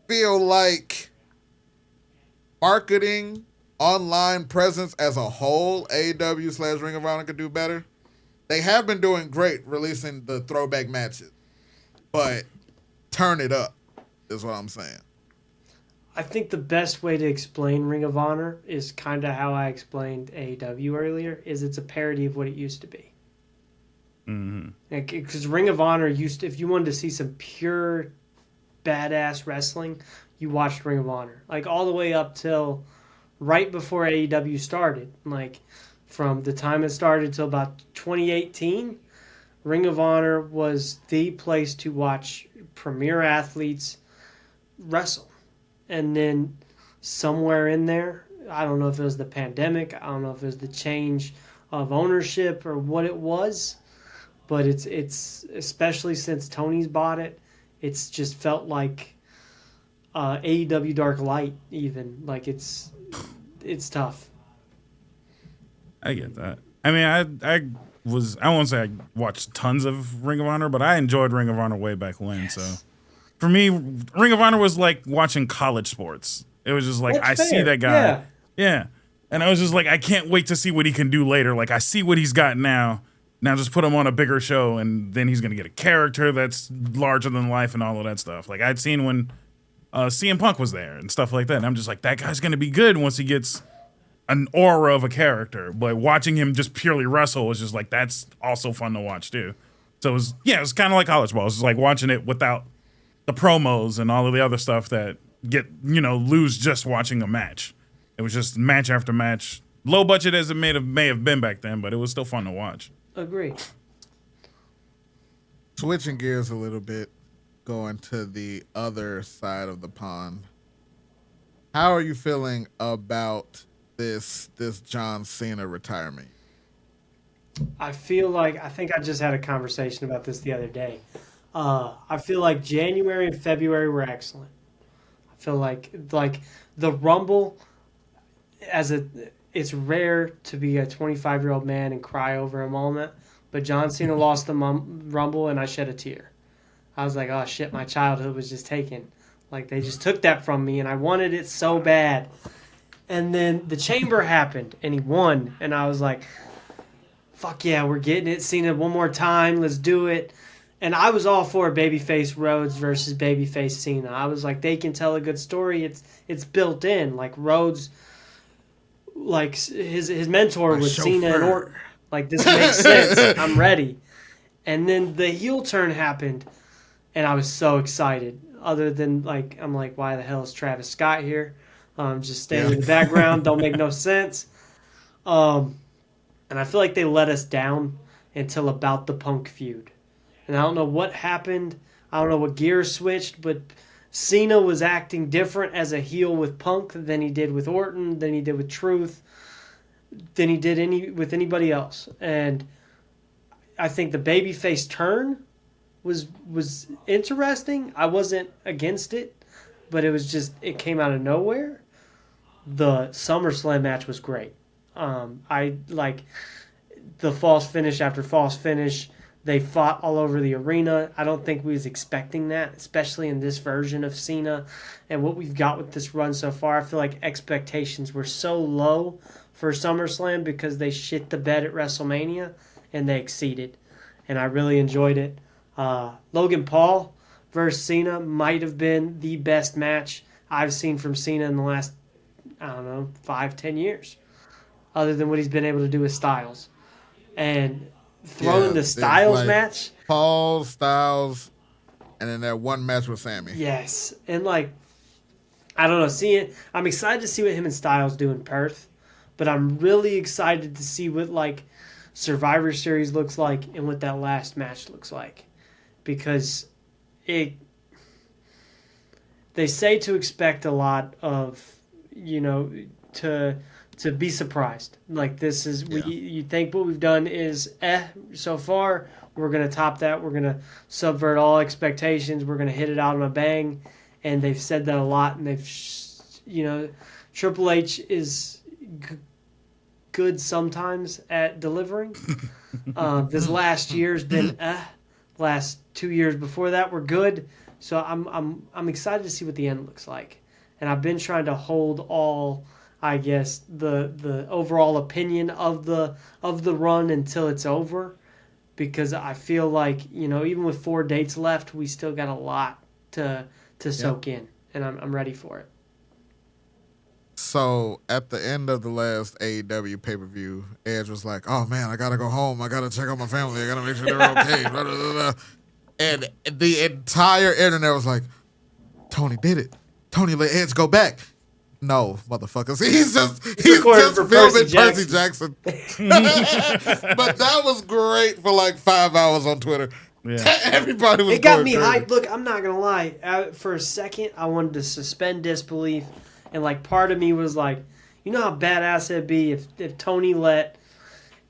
feel like marketing, online presence as a whole, AEW / Ring of Honor could do better. They have been doing great releasing the throwback matches, but turn it up is what I'm saying. I think the best way to explain Ring of Honor is kind of how I explained AEW earlier, is it's a parody of what it used to be. Mm-hmm. Because Ring of Honor used to, if you wanted to see some pure badass wrestling, you watched Ring of Honor. Like all the way up till right before AEW started. Like from the time it started till about 2018, Ring of Honor was the place to watch premier athletes wrestle. And then somewhere in there, I don't know if it was the pandemic, I don't know if it was the change of ownership or what it was, but it's especially since Tony's bought it, it's just felt like AEW Dark Light even. Like it's tough. I get that. I mean, I won't say I watched tons of Ring of Honor, but I enjoyed Ring of Honor way back when, Yes. so. For me, Ring of Honor was like watching college sports. It was just like, That's I see fair. that guy. Yeah. And I was just like, I can't wait to see what he can do later. Like, I see what he's got now. Now just put him on a bigger show, and then he's going to get a character that's larger than life and all of that stuff. Like, I'd seen when CM Punk was there and stuff like that. And I'm just like, that guy's going to be good once he gets an aura of a character. But watching him just purely wrestle was just like, that's also fun to watch, too. So it was kind of like college ball. It was just like watching it without the promos and all of the other stuff that lose just watching a match. It was just match after match, low budget as it may have been back then, but it was still fun to watch. Agree. Switching gears a little bit, going to the other side of the pond. How are you feeling about this John Cena retirement? I think I just had a conversation about this the other day. I feel like January and February were excellent. I feel like the Rumble, it's rare to be a 25-year-old man and cry over a moment, but John Cena lost the Rumble and I shed a tear. I was like, oh shit, my childhood was just taken. Like they just took that from me and I wanted it so bad. And then the Chamber happened and he won and I was like, fuck yeah, we're getting it. Cena one more time, let's do it. And I was all for babyface Rhodes versus babyface Cena. I was like, they can tell a good story. It's built in. Like Rhodes, like his mentor was Cena and Orton. Like this makes sense. I'm ready. And then the heel turn happened, and I was so excited. Other than I'm like, why the hell is Travis Scott here? just standing in the background, don't make no sense. And I feel like they let us down until about the Punk feud. And I don't know what happened. I don't know what gears switched, but Cena was acting different as a heel with Punk than he did with Orton, than he did with Truth, than he did with anybody else. And I think the babyface turn was interesting. I wasn't against it, but it came out of nowhere. The SummerSlam match was great. I like the false finish after false finish. They fought all over the arena. I don't think we was expecting that, especially in this version of Cena. And what we've got with this run so far, I feel like expectations were so low for SummerSlam because they shit the bed at WrestleMania, and they exceeded. And I really enjoyed it. Logan Paul versus Cena might have been the best match I've seen from Cena in the last, 5-10 years, other than what he's been able to do with Styles. And throwing the Styles match. Paul, Styles, and then that one match with Sammy. Yes. And I don't know, I'm excited to see what him and Styles do in Perth, but I'm really excited to see what Survivor Series looks like and what that last match looks like. Because they say to expect a lot of, to be surprised. This is you think what we've done is so far. We're gonna top that. We're gonna subvert all expectations. We're gonna hit it out on a bang, and they've said that a lot. And they've, Triple H is good sometimes at delivering. This last year's been last 2 years before that were good. So I'm excited to see what the end looks like. And I've been trying to hold all, I guess, the overall opinion of the run until it's over, because I feel like, even with 4 dates left, we still got a lot to soak in, and I'm ready for it. So at the end of the last AEW pay-per-view, Edge was like, "Oh man, I gotta go home. I gotta check on my family. I gotta make sure they're okay." Blah, blah, blah, blah. And the entire internet was like, "Tony did it. Tony let Edge go back." No, motherfuckers. He's just filming Percy Jackson. But that was great for 5 hours on Twitter. Yeah. Everybody was. It got me hyped. Look, I'm not gonna lie. For a second, I wanted to suspend disbelief, and part of me was like, how badass it'd be if Tony let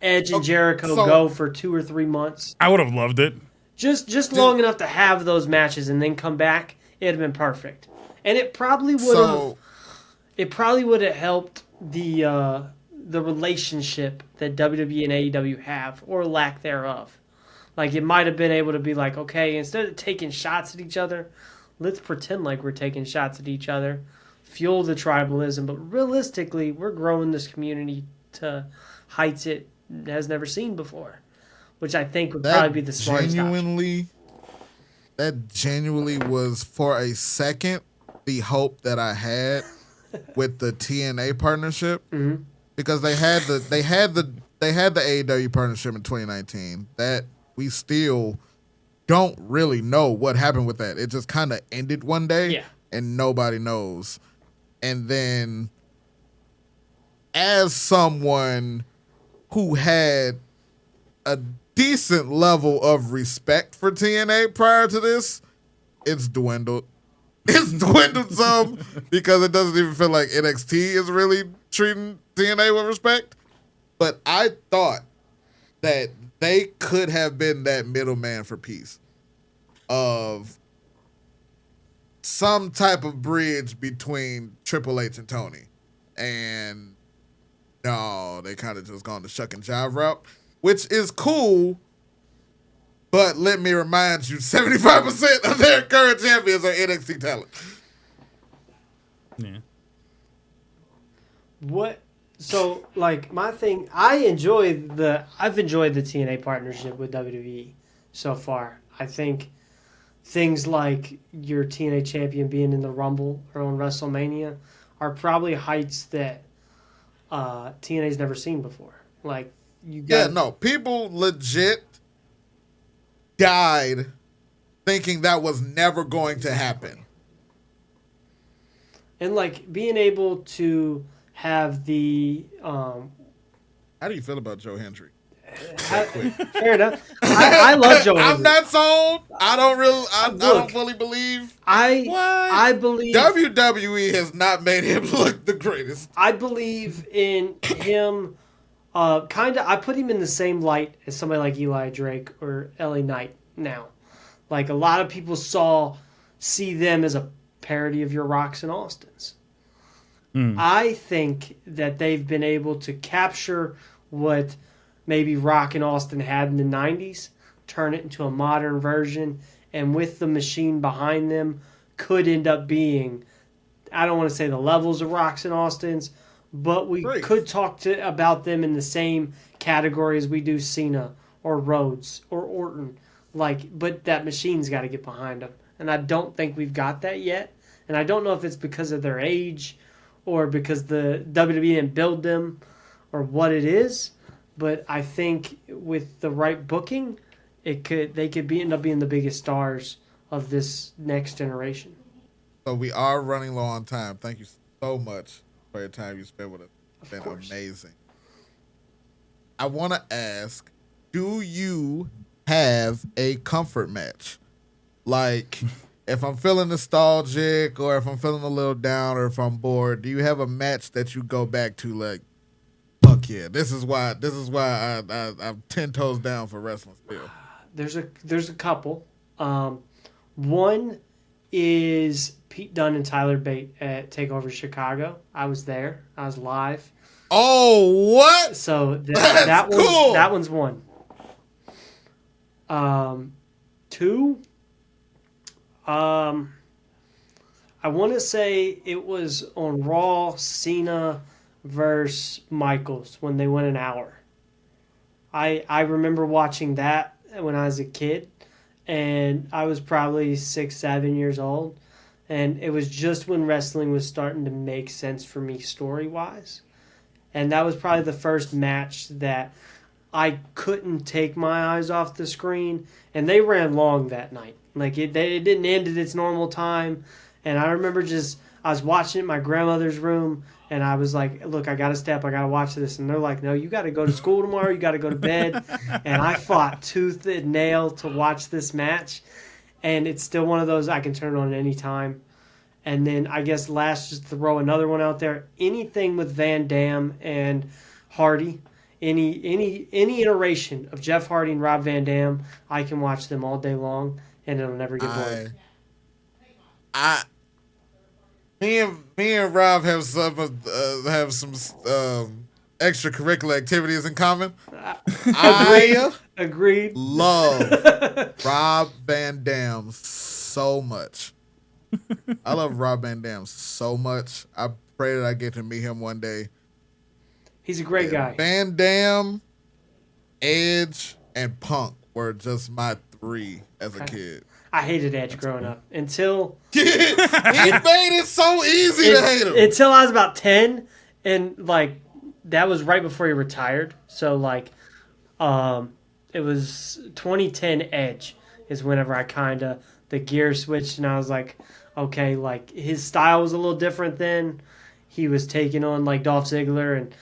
Edge and Jericho go for 2 or 3 months. I would have loved it. Just long enough to have those matches and then come back. It'd have been perfect, and it probably would have. It probably would have helped the relationship that WWE and AEW have, or lack thereof. It might have been able to be okay, instead of taking shots at each other, let's pretend like we're taking shots at each other, fuel the tribalism, but realistically, we're growing this community to heights it has never seen before, which I think would probably be the smartest option. That genuinely was, for a second, the hope that I had with the TNA partnership, because they had the AEW partnership in 2019 that we still don't really know what happened with that. It just kind of ended one day, and nobody knows. And then, as someone who had a decent level of respect for TNA prior to this, it's dwindled. It's dwindled some because it doesn't even feel like NXT is really treating TNA with respect. But I thought that they could have been that middleman for peace, of some type of bridge between Triple H and Tony. And no, they kind of just gone the shuck and jive route, which is cool. But let me remind you, 75% of their current champions are NXT talent. Yeah. What? So, my thing, I've enjoyed the TNA partnership with WWE so far. I think things like your TNA champion being in the Rumble or on WrestleMania are probably heights that TNA's never seen before. People legit died thinking that was never going to happen. And like being able to have the How do you feel about Joe Hendry? fair enough. I love Joe Hendry. I'm not sold. I Look, don't fully believe. I believe WWE has not made him look the greatest. I believe in him. I put him in the same light as somebody like Eli Drake or LA Knight now. Like a lot of people see them as a parody of your Rocks and Austins. I think that they've been able to capture what maybe Rock and Austin had in the 90s, turn it into a modern version, and with the machine behind them, could end up being, I don't want to say the levels of Rocks and Austins, but we could talk about them in the same category as we do Cena or Rhodes or Orton. But that machine's got to get behind them. And I don't think we've got that yet. And I don't know if it's because of their age or because the WWE didn't build them or what it is. But I think with the right booking, they could end up being the biggest stars of this next generation. So we are running low on time. Thank you so much for your time you spent with us. It's been amazing. I want to ask, do you have a comfort match? Like, if I'm feeling nostalgic or if I'm feeling a little down or if I'm bored, do you have a match that you go back to like, fuck yeah, this is why I'm 10 toes down for wrestling still? There's a couple. One is Pete Dunne and Tyler Bate at TakeOver Chicago. I was there. I was live. Oh, what? So cool. That one's one. Two. I want to say it was on Raw, Cena versus Michaels when they went an hour. I remember watching that when I was a kid, and I was probably 6, 7 years old, and it was just when wrestling was starting to make sense for me story-wise. And that was probably the first match that I couldn't take my eyes off the screen, and they ran long that night. Like, it didn't end at its normal time, and I remember I was watching it in my grandmother's room, and I was like, look, I got to step, I got to watch this. And they're like, no, you got to go to school tomorrow, you got to go to bed. And I fought tooth and nail to watch this match, and it's still one of those I can turn on at any time. And then I guess last, just to throw another one out there, anything with Van Dam and Hardy, any iteration of Jeff Hardy and Rob Van Dam, I can watch them all day long, and it'll never get bored. Me and Rob have some extracurricular activities in common. Agreed. Love Rob Van Dam so much. I love Rob Van Dam so much. I pray that I get to meet him one day. He's a great guy. Van Dam, Edge, and Punk were just my 3 as a kid. I hated Edge growing up until he made it so easy to hate him. Until I was about 10, and like that was right before he retired. So like, it was 2010 Edge is whenever I the gear switched, and I was like, okay, like his style was a little different then. He was taking on like Dolph Ziggler, and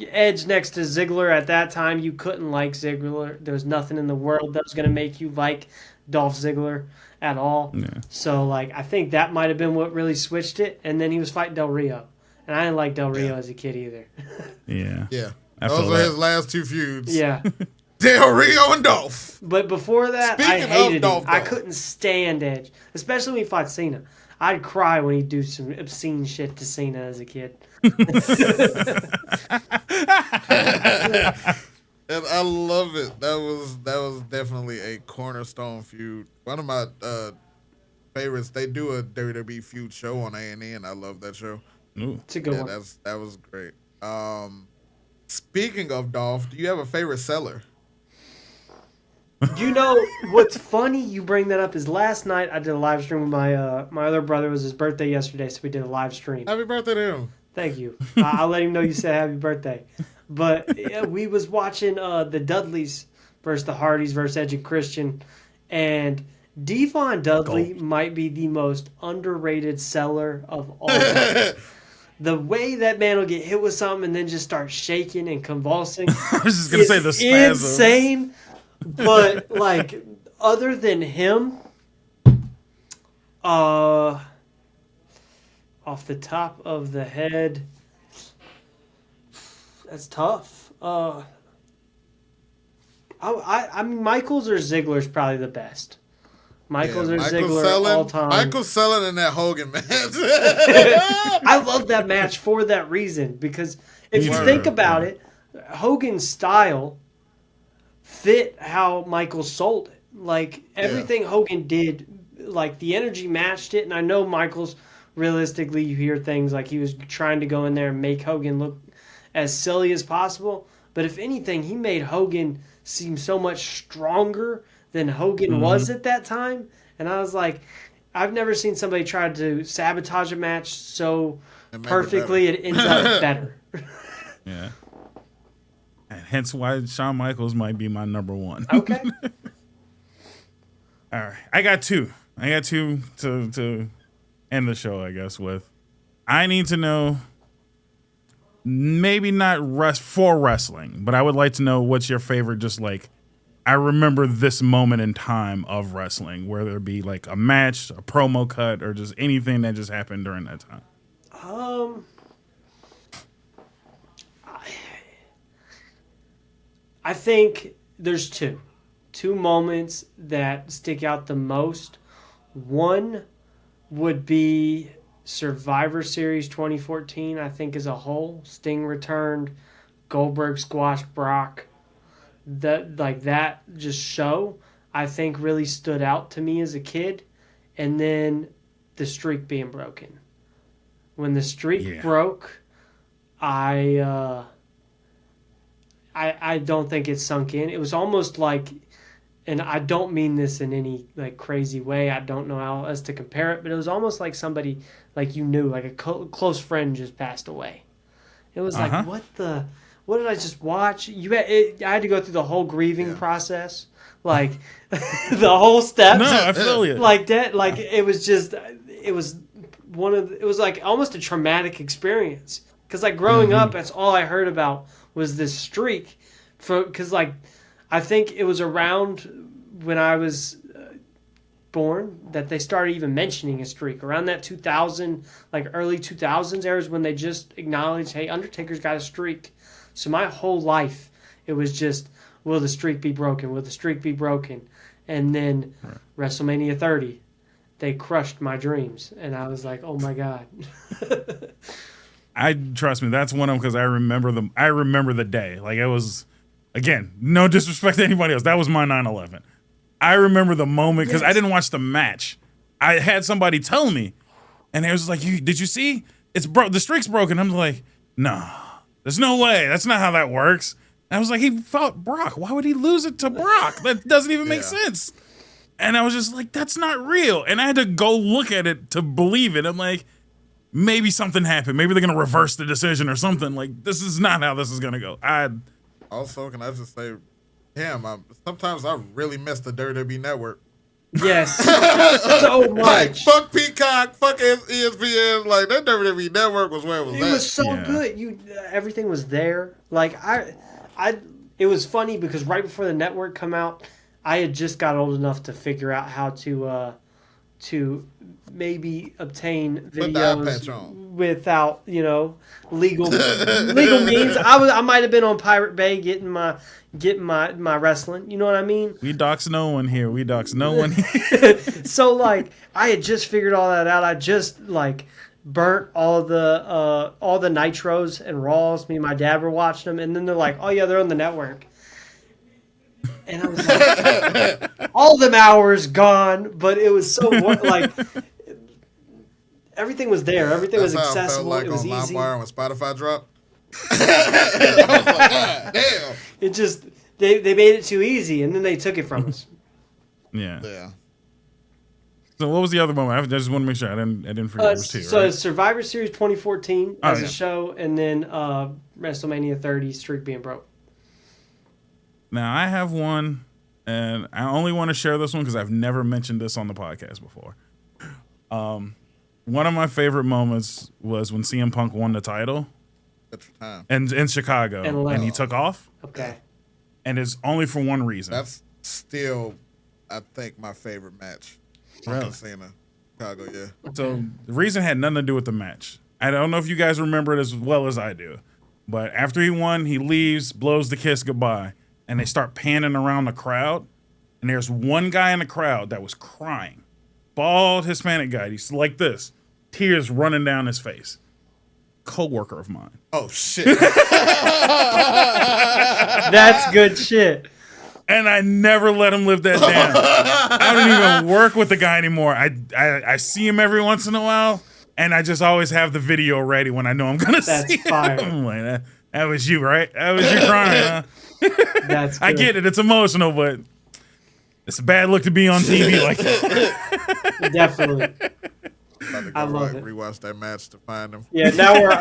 Edge next to Ziggler at that time, you couldn't like Ziggler. There was nothing in the world that was going to make you like Dolph Ziggler at all. Yeah. So like I think that might have been what really switched it. And then he was fighting Del Rio, and I didn't like Del Rio as a kid either. Yeah. Those were his last 2 feuds. Yeah. Del Rio and Dolph. But before that, I hated him. I couldn't stand Edge, especially when he fought Cena. I'd cry when he'd do some obscene shit to Cena as a kid. And I love it. That was definitely a cornerstone feud. One of my favorites. They do a WWE feud show on A&E, and I love that show. Ooh. It's a good one. That was great. Speaking of Dolph, do you have a favorite seller? You know what's funny? You bring that up. Is last night I did a live stream with my other brother. It was his birthday yesterday, so we did a live stream. Happy birthday to him! Thank you. I'll let him know you said happy birthday. But we was watching the Dudleys versus the Hardys versus Edge and Christian, and Devon Dudley might be the most underrated seller of all time. The way that man will get hit with something and then just start shaking and convulsing. I was just gonna say the spasms. Insane. But like, other than him, off the top of the head, that's tough. I mean, Michaels or Ziggler's probably the best. Michaels or Ziggler all time. Michael's selling in that Hogan match. I love that match for that reason, because if you think about it, Hogan's style fit how Michaels sold it. Like, everything Hogan did, like, the energy matched it. And I know Michaels, realistically, you hear things like he was trying to go in there and make Hogan look as silly as possible. But if anything, he made Hogan seem so much stronger than Hogan was at that time. And I was like, I've never seen somebody try to sabotage a match so perfectly it ends up better. Yeah. And hence why Shawn Michaels might be my number one. Okay. All right. I got two to end the show, I guess, with. I need to know, maybe not for wrestling, but I would like to know what's your favorite, just like, I remember this moment in time of wrestling, whether it be like a match, a promo cut, or just anything that just happened during that time. I think there's two moments that stick out the most. One would be Survivor Series 2014, I think, as a whole. Sting returned, Goldberg squashed Brock. That just show, I think, really stood out to me as a kid. And then the streak being broken. When the streak broke, I don't think it sunk in. It was almost like, and I don't mean this in any like crazy way, I don't know how else to compare it, but it was almost like somebody like you knew, like a close friend just passed away. It was like, what did I just watch? I had to go through the whole grieving process, like the whole steps. No, I feel you. Like that, like it was like almost a traumatic experience. Because like growing up, that's all I heard about was this streak. Because like I think it was around when I was born that they started even mentioning a streak. Around that 2000, like early 2000s era is when they just acknowledged, hey, Undertaker's got a streak. So my whole life, it was just, will the streak be broken? Will the streak be broken? And then WrestleMania 30, they crushed my dreams. And I was like, oh my God. Trust me, that's one of them, because I remember the day. Like, it was, again, no disrespect to anybody else. That was my 9/11. I remember the moment, because I didn't watch the match. I had somebody tell me, and it was like, did you see? The streak's broken. I'm like, no. There's no way. That's not how that works. And I was like, he fought Brock. Why would he lose it to Brock? That doesn't even make sense. And I was just like, that's not real. And I had to go look at it to believe it. I'm like, maybe something happened. Maybe they're going to reverse the decision or something. Like, this is not how this is going to go. Also, can I just say, sometimes I really miss the WWE Network. Yes. So much. Like, fuck Peacock, fuck ESPN. Like, that WWE Network was where it was at. It was so good. Everything was there. Like, it was funny because right before the network come out, I had just got old enough to figure out how to maybe obtain videos without, legal means. I might have been on Pirate Bay getting my wrestling. You know what I mean? We dox no one here. So like, I had just figured all that out. I just like burnt all the Nitros and Raws. Me and my dad were watching them, and then they're like, "Oh yeah, they're on the network." And I was like, all them hours gone, but it was so like everything was there. Everything was accessible. Like, it was on easy. LimeWire when Spotify dropped. I was like, God damn. It just they made it too easy, and then they took it from us. Yeah. So what was the other moment? I just want to make sure I didn't forget. It was two, so right? Survivor Series 2014 as a show, and then WrestleMania 30 streak being broke. Now I have one and I only want to share this one because I've never mentioned this on the podcast before. One of my favorite moments was when CM Punk won the title in Chicago, and he took off. Okay. And it's only for one reason. That's still, I think, my favorite match. Really? Cena, Chicago, yeah. So the reason had nothing to do with the match. I don't know if you guys remember it as well as I do, but after he won, he leaves, blows the kiss goodbye, and they start panning around the crowd. And there's one guy in the crowd that was crying. Bald Hispanic guy. He's like this. Tears running down his face. Co-worker of mine. Oh, shit. That's good shit. And I never let him live that down. I don't even work with the guy anymore. I see him every once in a while, and I just always have the video ready when I know I'm going to see fire. him. I'm like, that was you, right? That was you crying, huh? That's good. I get it. It's emotional, but it's a bad look to be on TV like that. Definitely. I love it. Rewatch that match to find him. Yeah, now we're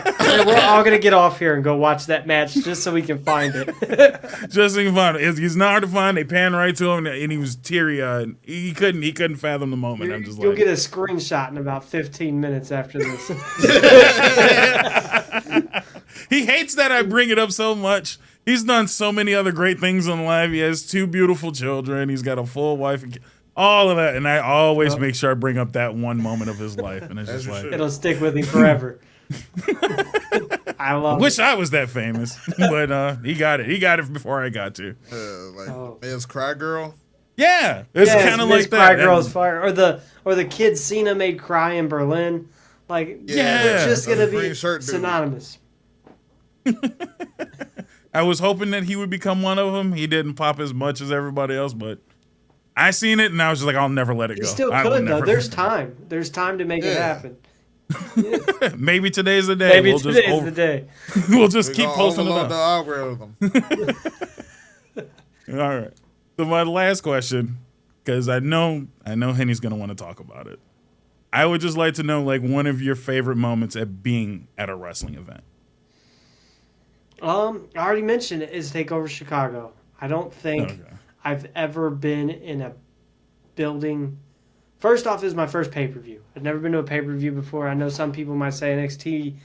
all gonna get off here and go watch that match just so we can find it. Just so you can find it. He's not hard to find. They pan right to him, and he was teary-eyed. He couldn't fathom the moment. I'm just You'll like, get a screenshot in about 15 minutes after this. He hates that I bring it up so much. He's done so many other great things in life. He has 2 beautiful children. He's got a full wife. All of that, and I always make sure I bring up that one moment of his life, and it's just like it'll stick with him forever. I love. Wish I was that famous, but he got it. He got it before I got to. Ms. Cry Girl. Yeah, it's kind of like that. Cry Girl's fire, or the kid Cena made cry in Berlin. Like, it's just gonna be synonymous. I was hoping that he would become one of them. He didn't pop as much as everybody else, but I seen it, and I was just like, I'll never let it go. You still could, though. There's time. There's time to make it happen. Maybe today's the day. Maybe today's the day. We'll just keep posting it up. The algorithm. All right. So my last question, because I know Henny's going to want to talk about it. I would just like to know, like, one of your favorite moments at being at a wrestling event. I already mentioned it is TakeOver Chicago. I don't think I've ever been in a building. First off, this is my first pay-per-view. I've never been to a pay-per-view before. I know some people might say NXT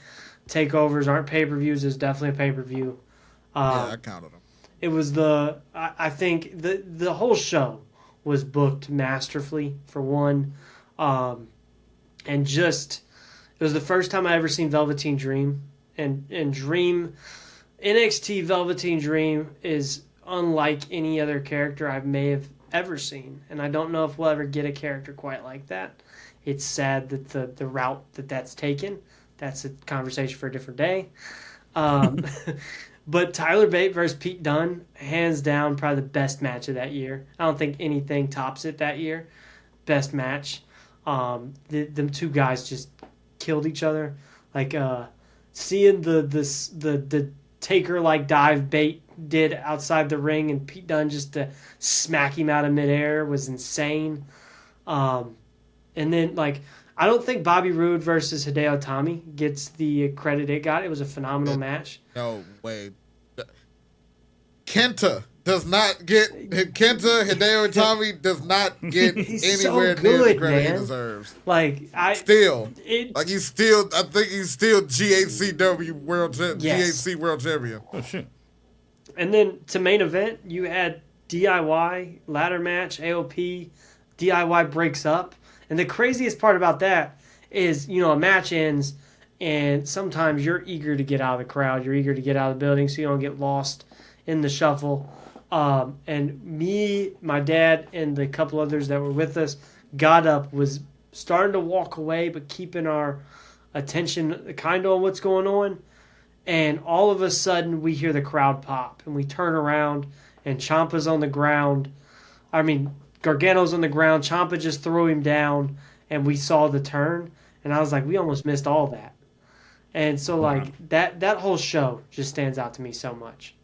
takeovers aren't pay-per-views. It's definitely a pay-per-view. Yeah, I counted them. It was I think the whole show was booked masterfully, for one. And just, it was the first time I ever seen Velveteen Dream. And Dream, NXT Velveteen Dream is unlike any other character I may have ever seen, and I don't know if we'll ever get a character quite like that. It's sad that the route that's taken. That's a conversation for a different day. But Tyler Bate versus Pete Dunne, hands down, probably the best match of that year. I don't think anything tops it that year. Best match. Them two guys just killed each other. Like seeing the Taker like dive Bate did outside the ring, and Pete Dunne just to smack him out of midair was insane. And then, like, I don't think Bobby Roode versus Hideo Itami gets the credit it got. It was a phenomenal match. No way. Kenta does not get Hideo Itami does not get anywhere near the credit he deserves. Like I he's still GHC World Champion. Oh shit. And then to main event, you had DIY ladder match, AOP, DIY breaks up. And the craziest part about that is, a match ends, and sometimes you're eager to get out of the crowd. You're eager to get out of the building so you don't get lost in the shuffle. And me, my dad, and the couple others that were with us got up, was starting to walk away, but keeping our attention kind of on what's going on. And all of a sudden, we hear the crowd pop, and we turn around, and Ciampa's on the ground. Gargano's on the ground. Ciampa just threw him down, and we saw the turn. And I was like, we almost missed all that. And so, that whole show just stands out to me so much.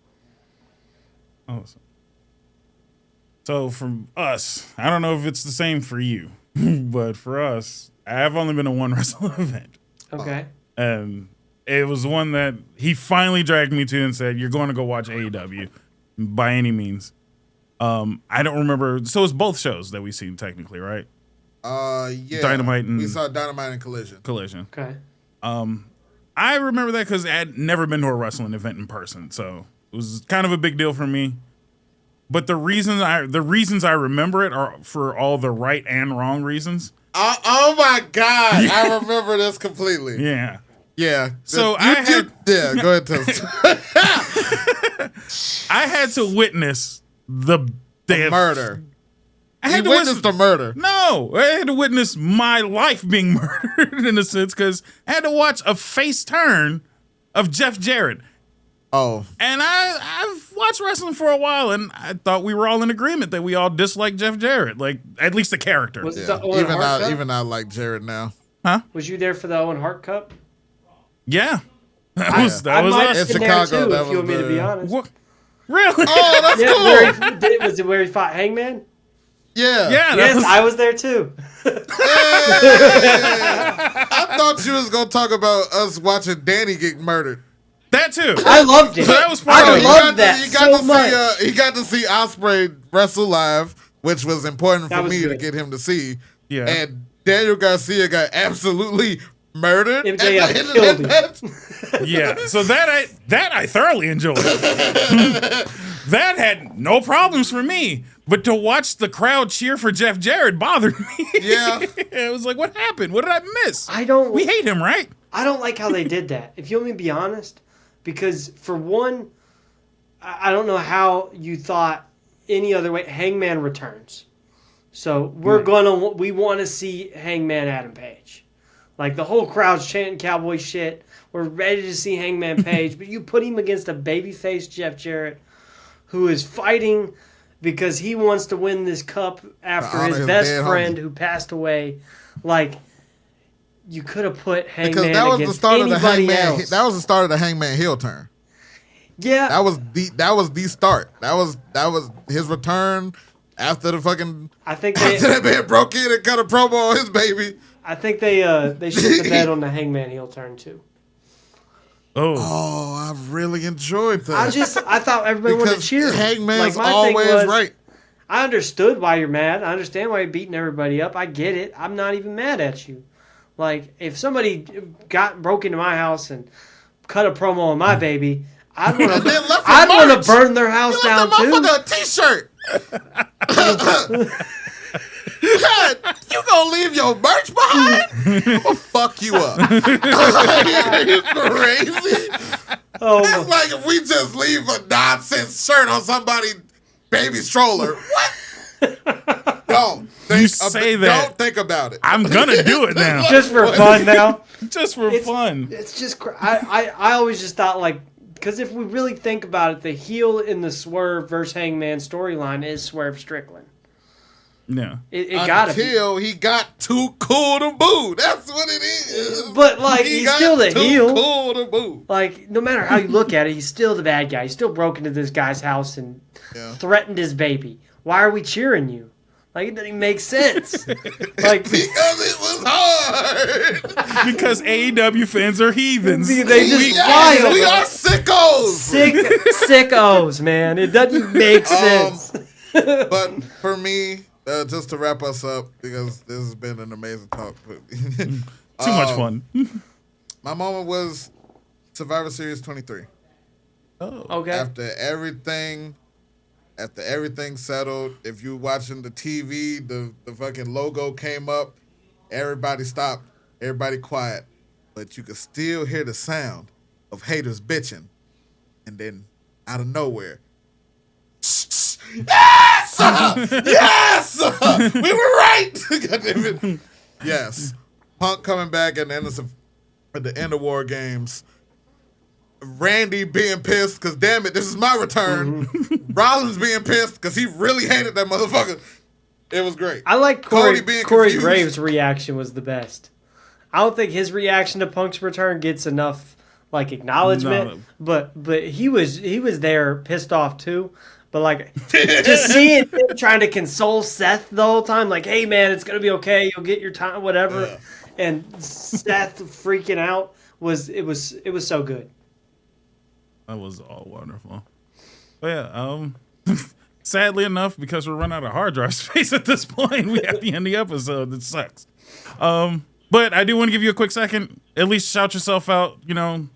Awesome. So from us, I don't know if it's the same for you, but for us, I've only been to one wrestling event. Okay. And it was one that he finally dragged me to and said, "You're going to go watch AEW by any means." I don't remember. So it's both shows that we've seen technically, right? Yeah. Dynamite and we saw Dynamite and Collision. Collision. Okay. I remember that because I had never been to a wrestling event in person, so it was kind of a big deal for me. But the reasons I remember it are for all the right and wrong reasons. Oh my God! I remember this completely. Yeah. Yeah. So yeah. Go ahead, tell us. I had to witness the murder. I had You to witnessed the murder. No, I had to witness my life being murdered in a sense because I had to watch a face turn of Jeff Jarrett. Oh. And I've watched wrestling for a while, and I thought we were all in agreement that we all dislike Jeff Jarrett, like at least the character. Was it Yeah. the Owen Hart Cup? Even I like Jarrett now. Huh? Was you there for the Owen Hart Cup? Yeah. That I was might us. have In been there Chicago, too, that if you was want me to be the- honest. What? Really? Oh, that's Yeah, cool. was it where he fought Hangman? Yeah. Yeah. Yes, I was there too. I thought you was gonna talk about us watching Danny get murdered. That too. I loved it. So that was part I of it. loved that so much. He got to see Ospreay wrestle live, which was important That for was me to good. get him to see. Yeah. And Daniel Garcia got absolutely murdered. at MJF the end of killed that him. match. Yeah. So that I thoroughly enjoyed. That had no problems for me. But to watch the crowd cheer for Jeff Jarrett bothered me. Yeah. It was like, what happened? What did I miss? We hate him, right? I don't like how they did that. If you want me to be honest, because for one, I don't know how you thought any other way. Hangman returns, so we want to see Hangman Adam Page. Like the whole crowd's chanting cowboy shit. We're ready to see Hangman Page, but you put him against a babyface Jeff Jarrett, who is fighting because he wants to win this cup after honor his his best dead friend homie. who passed away. Like, you could have put Hangman Because that was the against start of the anybody Hangman. else. That was the start of the Hangman heel turn. Yeah, That was the start. That was his return after the fucking I think after that man broke in and cut a promo on his baby. I think they shit the bed on the Hangman heel turn too. Oh. Oh, I really enjoyed that. I thought everybody wanted to because cheer. Hangman's my thing always was, right. I understood why you're mad. I understand why you're beating everybody up. I get it. I'm not even mad at you. Like, if somebody broke into my house and cut a promo on my baby, I'd want And then to. left for I'd want March. to burn their house You down left that too. motherfucker a t-shirt. God, you gonna leave your merch behind? I'm gonna fuck you up. Are you crazy? Oh, It's like if we just leave a nonsense shirt on somebody's baby stroller. What? Don't think say that. Don't think about it. I'm gonna do it now. just for fun now. Just for fun. It's just I always just thought, like, because if we really think about it, the heel in the Swerve versus Hangman storyline is Swerve Strickland. Yeah. It gotta be. Until he got too cool to boo. That's what it is. But, like, He he's got still the too heel. cool to boo. Like, no matter how you look at it, he's still the bad guy. He's still broke into this guy's house and threatened his baby. Why are we cheering you? Like, it doesn't even make sense. Like, Because it was hard. Because AEW fans are heathens. They just Yes, wild. we are sickos. Sickos, man. It doesn't make sense. But for me, just to wrap us up, because this has been an amazing talk. Too much fun. My moment was Survivor Series 23. Okay. After everything settled, if you watching the TV, the fucking logo came up, everybody stopped, everybody quiet, but you could still hear the sound of haters bitching, and then out of nowhere, yes, yes, we were right. God damn it. Yes, Punk coming back at the end of War Games. Randy being pissed because damn it, this is my return. Rollins being pissed because he really hated that motherfucker. It was great. I like Cody being Corey confused. Graves' reaction was the best. I don't think his reaction to Punk's return gets enough like acknowledgement, but he was there pissed off too. But like just seeing him trying to console Seth the whole time, like, hey man, it's gonna be okay, you'll get your time, whatever. Yeah. And Seth freaking out was so good. That was all wonderful. But yeah, sadly enough, because we're running out of hard drive space at this point, we have to end the episode. It sucks. But I do want to give you a quick second. At least shout yourself out.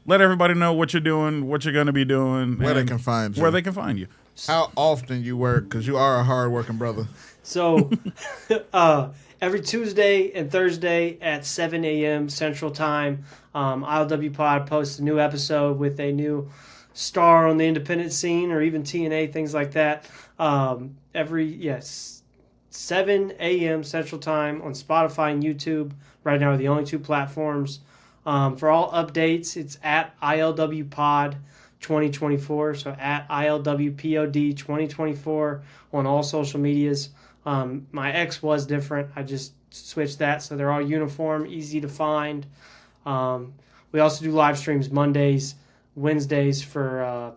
Let everybody know what you're doing, what you're going to be doing. Where they can find you. Where they can find you. How often you work, because you are a hard-working brother. So every Tuesday and Thursday at 7 a.m. Central Time, ILW Pod posts a new episode with a new star on the independent scene or even TNA, things like that. 7 a.m. Central Time on Spotify and YouTube. Right now are the only two platforms. For all updates, it's at ILW Pod 2024. So at ILW POD 2024 on all social medias. My X was different. I just switched that, so they're all uniform, easy to find. We also do live streams Mondays, Wednesdays for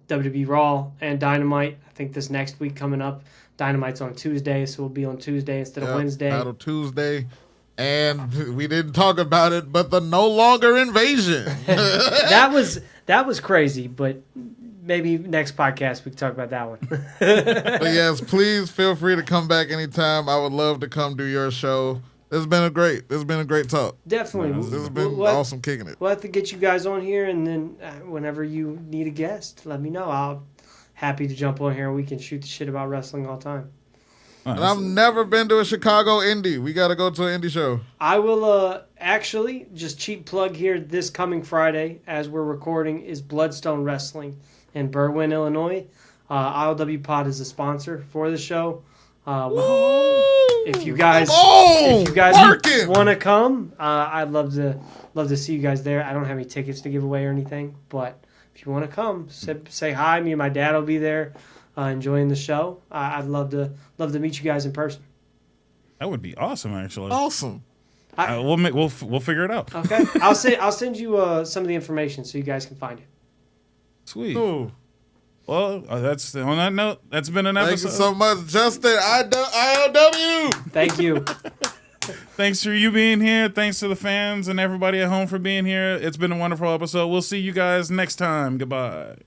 WWE Raw and Dynamite. I think this next week coming up, Dynamite's on Tuesday, so we'll be on Tuesday instead of Wednesday. Battle Tuesday. And we didn't talk about it, but the No Longer Invasion. that was crazy, but maybe next podcast we can talk about that one. But yes, please feel free to come back anytime. I would love to come do your show. This has been a great talk. Definitely. This has been awesome kicking it. We'll have to get you guys on here, and then whenever you need a guest, let me know. I'll happy to jump on here. We can shoot the shit about wrestling all the time. And I've never been to a Chicago indie. We got to go to an indie show. I will actually, just cheap plug here, this coming Friday, as we're recording, is Bloodstone Wrestling in Berwyn, Illinois. ILW Pod is a sponsor for the show. If you guys want to come, I'd love to see you guys there. I don't have any tickets to give away or anything, but if you want to come, say hi. Me and my dad will be there. Enjoying the show. I'd love to meet you guys in person. That would be awesome, actually. Awesome. We'll figure it out. Okay. I'll send you some of the information so you guys can find it. Sweet. Cool. Well, that's on that note. That's been an episode. Thank you so much, Justin. ILW. Thank you. Thanks for you being here. Thanks to the fans and everybody at home for being here. It's been a wonderful episode. We'll see you guys next time. Goodbye.